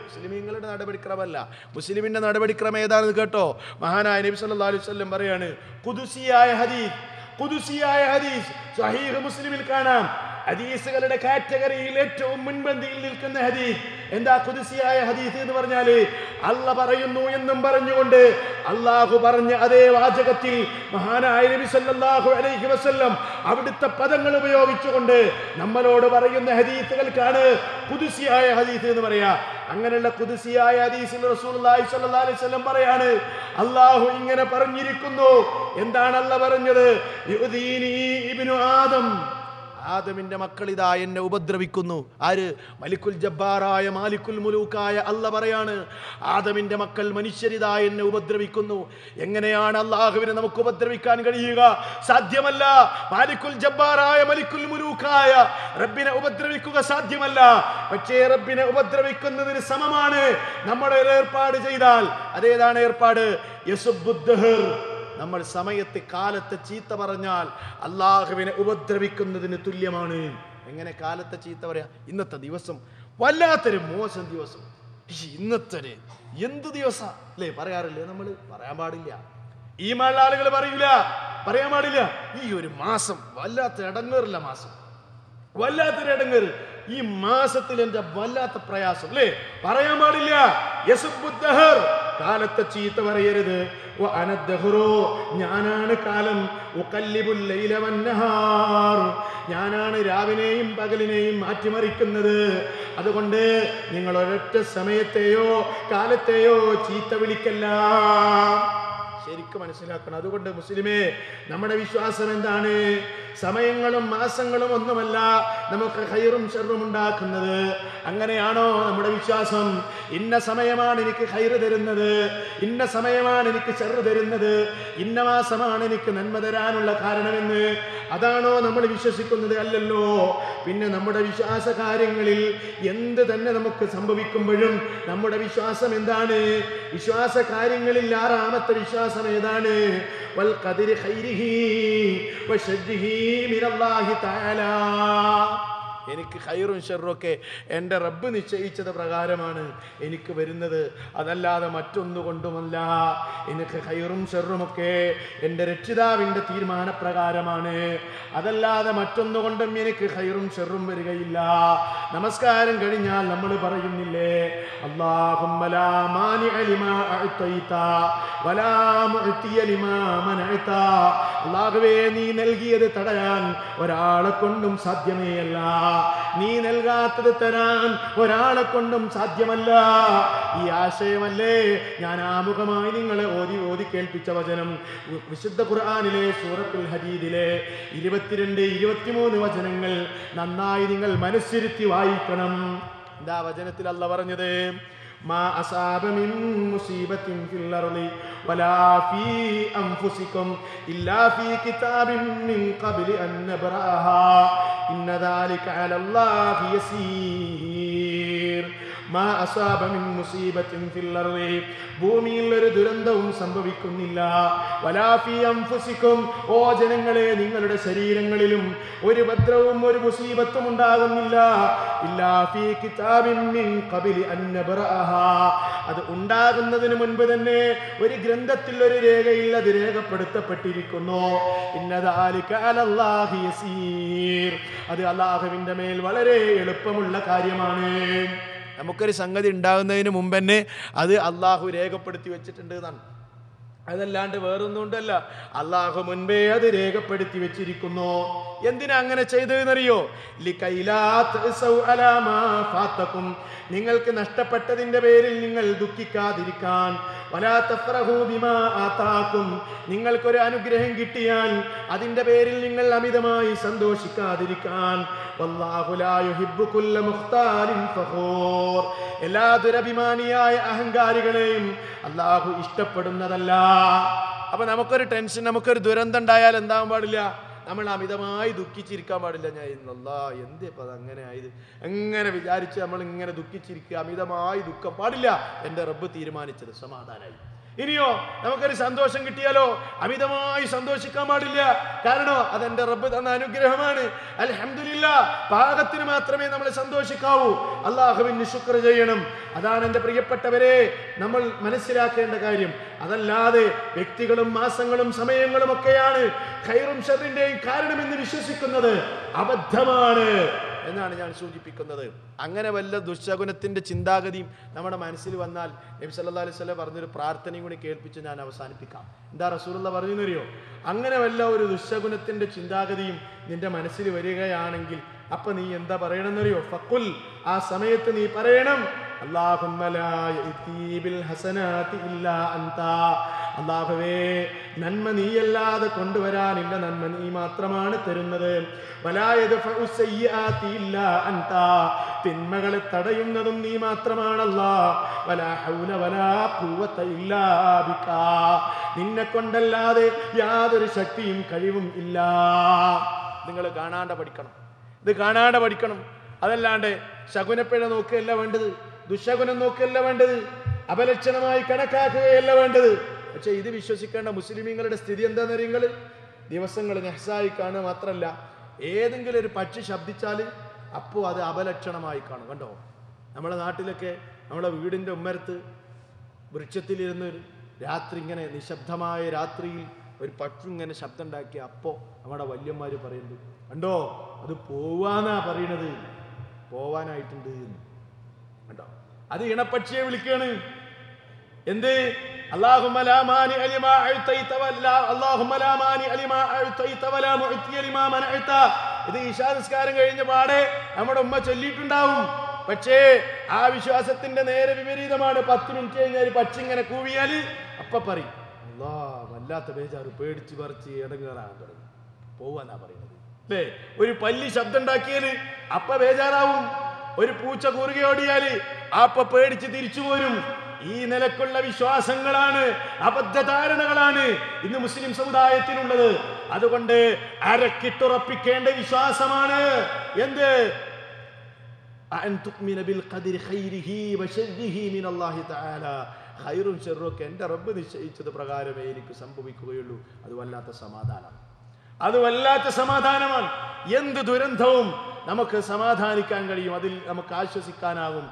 മുസ്ലിമീങ്ങളുടെ നടപടിക്രമമല്ല. മുസ്ലിമിന്റെ നടപടിക്രമം ഏതാണെന്ന് കേട്ടോ. മഹാനായ നബി സല്ലല്ലാഹു അലൈഹി വസല്ലം പറയാണ്, ഖുദ്സിയായ ഹദീസ് സ്വഹീഹ് മുസ്ലിമിൽ കാണാം. ഹദീസുകളുടെ കാറ്റഗറിയിൽ ഏറ്റവും മുൻപന്തിയിൽ നിൽക്കുന്ന ഹദീസ് എന്താ? ഖുദ്സിയായ ഹദീസ് എന്ന് പറഞ്ഞാല് അല്ല പറയുന്നു എന്നും പറഞ്ഞുകൊണ്ട് അള്ളാഹു പറഞ്ഞ അതേ വാചകത്തിൽ മഹാനായ നബി സല്ലല്ലാഹു അലൈഹി വസല്ലം അവിടുത്തെ പദങ്ങൾ ഉപയോഗിച്ചുകൊണ്ട് നമ്മളോട് പറയുന്ന ഹദീസുകൾക്കാണ് ഖുദ്സിയായ ഹദീസ് എന്ന് പറയാ. അങ്ങനെയുള്ള ഖുദ്സിയായ ഹദീസിൽ റസൂലുള്ളാഹി സ്വല്ലല്ലാഹു അലൈഹി വസല്ലം പറയാണ്, അള്ളാഹു ഇങ്ങനെ പറഞ്ഞിരിക്കുന്നു. എന്താണ് അല്ല പറഞ്ഞത്? യുദീനി ഇബ്നു ആദം, ആദമിന്റെ മക്കൾ ഇതാ എന്നെ ഉപദ്രവിക്കുന്നു. ആര്? മലിക്കുൽ ജബ്ബാറായ മാലിക്കുൽ മുലൂക്കായ അല്ല പറയാണ്, ആദമിന്റെ മക്കൾ മനുഷ്യരിതാ എന്നെ ഉപദ്രവിക്കുന്നു. എങ്ങനെയാണ് അള്ളാഹുവിനെ നമുക്ക് ഉപദ്രവിക്കാൻ കഴിയുക? സാധ്യമല്ല. മാലിക്കുൽ ജബ്ബാറായ മലിക്കുൽ മുലൂക്കായ റബ്ബിനെ ഉപദ്രവിക്കുക സാധ്യമല്ല. പക്ഷേ റബ്ബിനെ ഉപദ്രവിക്കുന്നതിന് സമമാണ് നമ്മുടെ ഏർപ്പാട് ചെയ്താൽ. അതേതാണ് ഏർപ്പാട്? യസുബ്ബുദ്ദഹർ. നമ്മൾ സമയത്ത് കാലത്തെ ചീത്ത പറഞ്ഞാൽ അള്ളാഹുവിനെ ഉപദ്രവിക്കുന്നതിന് തുല്യമാണ്. എങ്ങനെ കാലത്തെ ചീത്ത പറയാ? ഇന്നത്തെ ദിവസം വല്ലാത്തൊരു മോശം ദിവസം, ഇന്നത്തെ എന്ത് ദിവസം അല്ലേ പറയാറില്ലേ നമ്മൾ? പറയാൻ പാടില്ല. ഈ മഴ ആളുകൾ പറയൂല, പറയാൻ പാടില്ല. ഈ ഒരു മാസം വല്ലാത്ത ഇടങ്ങേറില്ല, മാസം വല്ലാത്തൊരു ഇടങ്ങേറ്, ഈ മാസത്തിൽ എന്റെ വല്ലാത്ത പ്രയാസം അല്ലേ, പറയാൻ പാടില്ല. യസുബ്ബുദ്ദഹർ, കാലത്തെ ചീത്ത പറയരുത്. ഞാനാണ് കാലം, ഞാനാണ് രാവിനെയും പകലിനെയും മാറ്റിമറിക്കുന്നത്. അതുകൊണ്ട് നിങ്ങൾ ഒരൊറ്റ സമയത്തെയോ കാലത്തെയോ ചീത്ത വിളിക്കല്ല. ശരിക്കും മനസ്സിലാക്കണം. അതുകൊണ്ട് മുസ്ലിമേ, നമ്മുടെ വിശ്വാസം എന്താണ്? സമയങ്ങളും മാസങ്ങളും ഒന്നുമല്ല നമുക്ക് ഖൈറും ഷർറും ഉണ്ടാക്കുന്നത്. അങ്ങനെയാണോ നമ്മുടെ വിശ്വാസം? ഇന്ന സമയമാണ് എനിക്ക് ഖൈറ് തരുന്നത്, ഇന്ന സമയമാണ് എനിക്ക് ഷർറ് തരുന്നത്, ഇന്ന മാസമാണ് എനിക്ക് നന്മ തരാനുള്ള കാരണമെന്ന് അതാണോ നമ്മൾ വിശ്വസിക്കുന്നത്? അല്ലല്ലോ. പിന്നെ നമ്മുടെ വിശ്വാസ കാര്യങ്ങളിൽ എന്ത് തന്നെ നമുക്ക് സംഭവിക്കുമ്പോഴും നമ്മുടെ വിശ്വാസം എന്താണ്? വിശ്വാസ കാര്യങ്ങളിൽ ആറാമത്തെ വിശ്വാസം ഏതാണ്? വൽ ഖദരി ഖൈരിഹി വശർരിഹി മിനല്ലാഹി തആല. എനിക്ക് ഖൈറും ഷർറും ഒക്കെ എൻ്റെ റബ്ബ് നിശ്ചയിച്ചത് പ്രകാരമാണ് എനിക്ക് വരുന്നത്, അതല്ലാതെ മറ്റൊന്നുകൊണ്ടുമല്ല. എനിക്ക് ഖൈറും ഷർറുമൊക്കെ എൻ്റെ രക്ഷിതാവിൻ്റെ തീരുമാനപ്രകാരമാണ്, അതല്ലാതെ മറ്റൊന്നുകൊണ്ടും എനിക്ക് ഖൈറും ഷർറും വരികയില്ല. നമസ്കാരം കഴിഞ്ഞാൽ നമ്മൾ പറയുന്നില്ലേ, അല്ലാഹുമ്മ ലാ മാനിഅ ലിമാ അഅ്തൈത വലാ മുഅ്തിയ ലിമാ മനഅത. അല്ലാഹുവേ, നീ നൽകിയത് തടയാൻ ഒരാളെ കൊണ്ടും സാധ്യമേ അല്ല, നീ നൽകാത്തത് തരാൻ ഒരാളെ കൊണ്ടും സാധ്യമല്ല. ഈ ആശയമല്ലേ ഞാൻ ആമുഖമായി നിങ്ങളെ ഓതി കേൾപ്പിച്ച വചനം. വിശുദ്ധ ഖുർആനിലെ സൂറത്തുൽ ഹദീദിലെ 22-23 വചനങ്ങൾ നന്നായി നിങ്ങൾ മനസ്സിരുത്തി വായിക്കണം. എന്താ വചനത്തിൽ അല്ലാഹു പറഞ്ഞത്? മാ അസാബ മിൻ മുസീബത്തിൻ ഫിൽ അർളി വലാ ഫീ അൻഫുസികും ഇല്ലാ ഫീ കിതാബിൻ മിൻ ഖബ്ലി അൻ നബ്റഅഹാ ഇന്ന ദാലിക അലല്ലാഹി യസീർ. മാ അസാബ മിൻ മുസീബത്തിൻ ഫിൽ അർളി, ഭൂമിയിൽ ഒരു ദുരന്തവും സംഭവിക്കുന്നില്ല. വലാ ഫീ അൻഫുസികും, ഓ ജനങ്ങളെ, നിങ്ങളുടെ ശരീരങ്ങളിലും ഒരു ഉപദ്രവവും ഒരു മുസീബത്തും ഉണ്ടാകുന്നില്ല. ഇല്ലാ ഫീ കിതാബിൻ മിൻ ഖബ്ലി അൻ നബ്റഅഹാ, അത് ഉണ്ടാകുന്നതിന് മുൻപ് തന്നെ ഒരു ഗ്രന്ഥത്തിൽ ഒരു രേഖയിൽ അത് രേഖപ്പെടുത്തപ്പെട്ടിരിക്കുന്നു. ഇന്ന ദാലിക അലല്ലാഹി യസീർ, അത് അല്ലാഹുവിന്റെ മേൽ വളരെ എളുപ്പമുള്ള കാര്യമാണ്. നമുക്കൊരു സംഗതി ഉണ്ടാകുന്നതിന് മുമ്പ് തന്നെ അത് അള്ളാഹു രേഖപ്പെടുത്തി വെച്ചിട്ടുണ്ട് എന്നാണ്. അതല്ലാണ്ട് വേറൊന്നുകൊണ്ടല്ല, അള്ളാഹു മുൻപേ അത് രേഖപ്പെടുത്തി വെച്ചിരിക്കുന്നു. എന്തിനാ അങ്ങനെ ചെയ്തതെന്നറിയോ? നിങ്ങൾക്ക് നഷ്ടപ്പെട്ടതിന്റെ പേരിൽ നിങ്ങൾ ദുഃഖിക്കാതിരിക്കാൻ. വലാ തഫ്റഹൂ ബിമാ ആതാകും, നിങ്ങൾക്കൊരു അനുഗ്രഹം കിട്ടിയാൽ അതിന്റെ പേരിൽ നിങ്ങൾ അമിതമായി സന്തോഷിക്കാതിരിക്കാൻ. വല്ലാഹു ലാ യുഹിബ്ബു കുല്ല മുഖ്താലിൻ ഫഖൂർ, എല്ലാ ദുരഭിമാനിയായ അഹങ്കാരികളെയും അല്ലാഹു ഇഷ്ടപ്പെടുന്നതല്ല. അപ്പൊ നമുക്കൊരു ടെൻഷൻ, നമുക്കൊരു ദുരന്തം ഉണ്ടായാൽ എന്താവാൻ പാടില്ല? നമ്മൾ അമിതമായി ദുഃഖിച്ചിരിക്കാൻ പാടില്ല. ഞാൻ ഇന്നല്ലാ എന്തേ ഇപ്പം അതങ്ങനെ ആയത്, എങ്ങനെ വിചാരിച്ച് നമ്മൾ ഇങ്ങനെ ദുഃഖിച്ചിരിക്കുക, അമിതമായി ദുഃഖം പാടില്ല. എൻ്റെ റബ്ബ് തീരുമാനിച്ചത് സമാധാനമായി. ഇനിയോ നമുക്കൊരു സന്തോഷം കിട്ടിയാലോ അമിതമായി സന്തോഷിക്കാൻ പാടില്ല. കാരണം അതെന്റെ റബ്ബ് തന്ന അനുഗ്രഹമാണ്. അൽഹംദുലില്ലാഹ്, പാകത്തിന് മാത്രമേ നമ്മൾ സന്തോഷിക്കാവൂ. അല്ലാഹുവിന് ശുക്ർ ചെയ്യണം. അതാണ് എൻ്റെ പ്രിയപ്പെട്ടവരെ നമ്മൾ മനസ്സിലാക്കേണ്ട കാര്യം. അതല്ലാതെ വ്യക്തികളും മാസങ്ങളും സമയങ്ങളും ഒക്കെയാണ് ഖൈറും ഷർറിന്റെയും കാരണമെന്ന് വിശ്വസിക്കുന്നത് അബദ്ധമാണ് എന്നാണ് ഞാൻ സൂചിപ്പിക്കുന്നത്. അങ്ങനെ വല്ല ദുശ്ശകുനത്തിന്റെ ചിന്താഗതിയും നമ്മുടെ മനസ്സിൽ വന്നാൽ നബി സല്ലല്ലാഹു അലൈഹി വസല്ലം പറഞ്ഞൊരു പ്രാർത്ഥനയും കൂടി കേൾപ്പിച്ച് ഞാൻ അവസാനിപ്പിക്കാം. എന്താ റസൂലുള്ളാഹി പറഞ്ഞെന്നറിയോ? അങ്ങനെ വല്ല ഒരു ദുശ്ശകുനത്തിന്റെ ചിന്താഗതിയും നിന്റെ മനസ്സിൽ വരികയാണെങ്കിൽ അപ്പൊ നീ എന്താ പറയണമെന്നറിയോ? ഫഖുൽ, ആ സമയത്ത് നീ പറയണം, അല്ലാഹുമ്മ ലാ യഅതി ബിൽ ഹസനാതി ഇല്ലാ അൻത, അല്ലാഹുവേ നന്മ നീയല്ലാതെ കൊണ്ടുവരാനില്ല, നന്മ നീ മാത്രമാണ് തരുന്നത്. വലാ യദ്ഫഉ സയ്യിആതി ഇല്ലാ അൻത, തിന്മകളെ തടയുന്നതും നീ മാത്രമാണ് അല്ലാഹ്. വലാ ഹൗല വലാ ഖുവത ഇല്ലാ ബിക, നിന്നെ കൊണ്ടല്ലാതെ യാതൊരു ശക്തിയും കഴിവും ഇല്ല. നിങ്ങൾ കാണാണ്ട് പഠിക്കണം, ഇത് കാണാണ്ട് പഠിക്കണം. അതല്ലാണ്ട് ശകുനപ്പിഴ നോക്കുകയല്ല വേണ്ടത്, ദുശകുനം നോക്കുകയല്ല വേണ്ടത്, അപലക്ഷണമായി കണക്കാക്കുകയല്ല വേണ്ടത്. പക്ഷെ ഇത് വിശ്വസിക്കേണ്ട മുസ്ലിമീങ്ങളുടെ സ്ഥിതി എന്താണെന്ന് അറിയുങ്ങൾ? ദിവസങ്ങൾ നെഹ്സായി കാണുക മാത്രമല്ല, ഏതെങ്കിലും ഒരു പക്ഷി ശബ്ദിച്ചാൽ അപ്പോൾ അത് അപലക്ഷണമായി കാണും. കണ്ടോ, നമ്മുടെ നാട്ടിലൊക്കെ നമ്മളെ വീടിൻ്റെ ഉമ്മരത്ത് വൃക്ഷത്തിലിരുന്ന് രാത്രി ഇങ്ങനെ നിശബ്ദമായ രാത്രിയിൽ ഒരു പക്ഷി ഇങ്ങനെ ശബ്ദം ഉണ്ടാക്കി, അപ്പോൾ നമ്മുടെ വല്യന്മാർ പറയുന്നത് കണ്ടോ, അത് പോവാന്നാ പറയണത്, പോവാനായിട്ടുണ്ട് എന്ന്. കണ്ടോ, അത് ഇണപ്പക്ഷിയെ വിളിക്കാണ്. എന്ത്? അല്ലാഹുമ്മ ലാ മാനി അലിമാ അഅതൈത വലാ അല്ലാഹുമ്മ ലാ മാനി അലിമാ അഅതൈത വലാ മുഅതി ലിമാ മനഅത. ഇത് ഇശാ നിസ്കാരം കഴിഞ്ഞ പാടെ നമ്മുടെ ഉമ്മ ചൊല്ലിയിട്ടുണ്ടാവും. പക്ഷേ ആ വിശ്വാസത്തിന്റെ നേരെ വിപരീതമാണ്. 10 മിനിറ്റ് കഴിഞ്ഞാൽ പക്ഷി ഇങ്ങനെ കൂവിയാൽ അപ്പ പറയും അല്ലാ വല്ലാത്ത ബേജാറ്, പേടിച്ച് പറിച്ച് ഇടങ്ങേറാൻ തുടങ്ങി, പോവാന്നാ പറയുന്നത് അല്ലേ? ഒരു പല്ലി ശബ്ദം ഉണ്ടാക്കിയാൽ അപ്പ ബേജാറാവും. ഒരു പൂച്ച കൂറുകയോടിയാൽ അപ്പ പേടിച്ച് തിരിച്ചു പോരും. ഈ നിലക്കുള്ള വിശ്വാസങ്ങളാണ്, അബദ്ധധാരണകളാണ് ഇന്ന് മുസ്ലിം സമുദായത്തിനുള്ളത്. അതുകൊണ്ട് അരക്കിട്ടുറപ്പിക്കേണ്ട വിശ്വാസമാണ് എന്ത്? ഖൈറും ശർറും എൻ്റെ റബ്ബ് നിശ്ചയിച്ചത് പ്രകാരമേ എനിക്ക് സംഭവിക്കുകയുള്ളൂ. അത് വല്ലാത്ത സമാധാനമാണ്, അത് വല്ലാത്ത സമാധാനമാണ്. എന്ത് ദുരന്തവും നമുക്ക് സമാധാനിക്കാൻ കഴിയും, അതിൽ നമുക്ക് ആശ്വസിക്കാനാകും.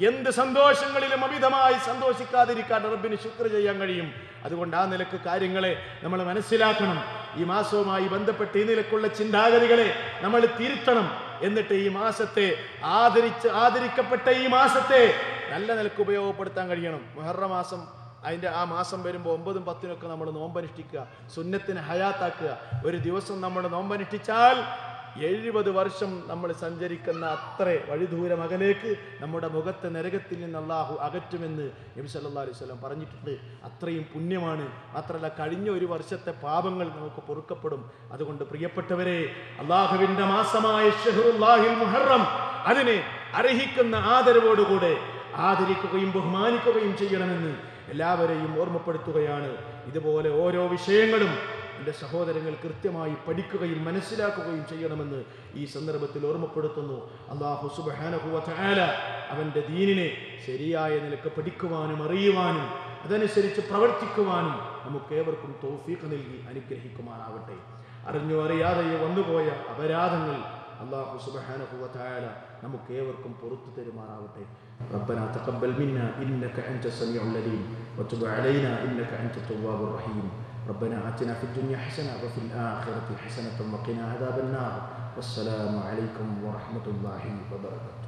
എന്ത് സന്തോഷങ്ങളിലും അമിതമായി സന്തോഷിക്കാതിരിക്കാൻ റബ്ബിന് ശുക്ർ ചെയ്യാൻ കഴിയും. അതുകൊണ്ട് ആ നിലക്ക് കാര്യങ്ങളെ നമ്മൾ മനസ്സിലാക്കണം. ഈ മാസവുമായി ബന്ധപ്പെട്ട് ഈ നിലക്കുള്ള ചിന്താഗതികളെ നമ്മൾ തിരുത്തണം. എന്നിട്ട് ഈ മാസത്തെ ആദരിക്കപ്പെട്ട ഈ മാസത്തെ നല്ല നിലക്ക് ഉപയോഗപ്പെടുത്താൻ കഴിയണം. മുഹറം മാസം, അതിൻ്റെ ആ മാസം വരുമ്പോൾ 9ഉം 10ഉം നമ്മൾ നോമ്പനുഷ്ഠിക്കുക, സുന്നത്തിന് ഹയാത്താക്കുക. ഒരു ദിവസം നമ്മൾ നോമ്പനുഷ്ഠിച്ചാൽ 70 വർഷം നമ്മൾ സഞ്ചരിക്കുന്ന അത്ര വഴിദൂരം അകലേക്ക് നമ്മുടെ മുഖത്തെ നരകത്തിൽ നിന്ന് അല്ലാഹു അകറ്റുമെന്ന് നബി സല്ലല്ലാഹു അലൈഹി വസല്ലം പറഞ്ഞിട്ടുണ്ട്. അത്രയും പുണ്യമാണ്. മാത്രമല്ല കഴിഞ്ഞ ഒരു വർഷത്തെ പാപങ്ങൾ നമുക്ക് പൊറുക്കപ്പെടും. അതുകൊണ്ട് പ്രിയപ്പെട്ടവരെ, അല്ലാഹുവിൻ്റെ മാസമായ ശഹ്റുല്ലാഹിൽ മുഹറം, അതിനെ അർഹിക്കുന്ന ആദരവോടുകൂടെ ആദരിക്കുകയും ബഹുമാനിക്കുകയും ചെയ്യണമെന്ന് എല്ലാവരെയും ഓർമ്മപ്പെടുത്തുകയാണ്. ഇതുപോലെ ഓരോ വിഷയങ്ങളും എൻ്റെ സഹോദരങ്ങൾ കൃത്യമായി പഠിക്കുകയും മനസ്സിലാക്കുകയും ചെയ്യണമെന്ന് ഈ സന്ദർഭത്തിൽ ഓർമ്മപ്പെടുത്തുന്നു. അല്ലാഹു സുബ്ഹാനഹു വ തആല അവൻ്റെ ദീനിനെ ശരിയായ നിലക്ക് പഠിക്കുവാനും അറിയുവാനും അതനുസരിച്ച് പ്രവർത്തിക്കുവാനും നമുക്കേവർക്കും തൗഫീഖ് നൽകി അനുഗ്രഹിക്കുമാറാവട്ടെ. അറിഞ്ഞോ അറിയാതെയോ വന്നുപോയ അപരാധങ്ങൾ അല്ലാഹു സുബ്ഹാനഹു വ തആല നമുക്കേവർക്കും പുറത്തു തരുമാറാവട്ടെ. ربنا تقبل منا إنك أنت السميع العليم وتب علينا إنك أنت التواب الرحيم. ربنا آتنا في الدنيا حسنة وفي الآخرة حسنة وقنا عذاب النار. والسلام عليكم ورحمة الله وبركاته.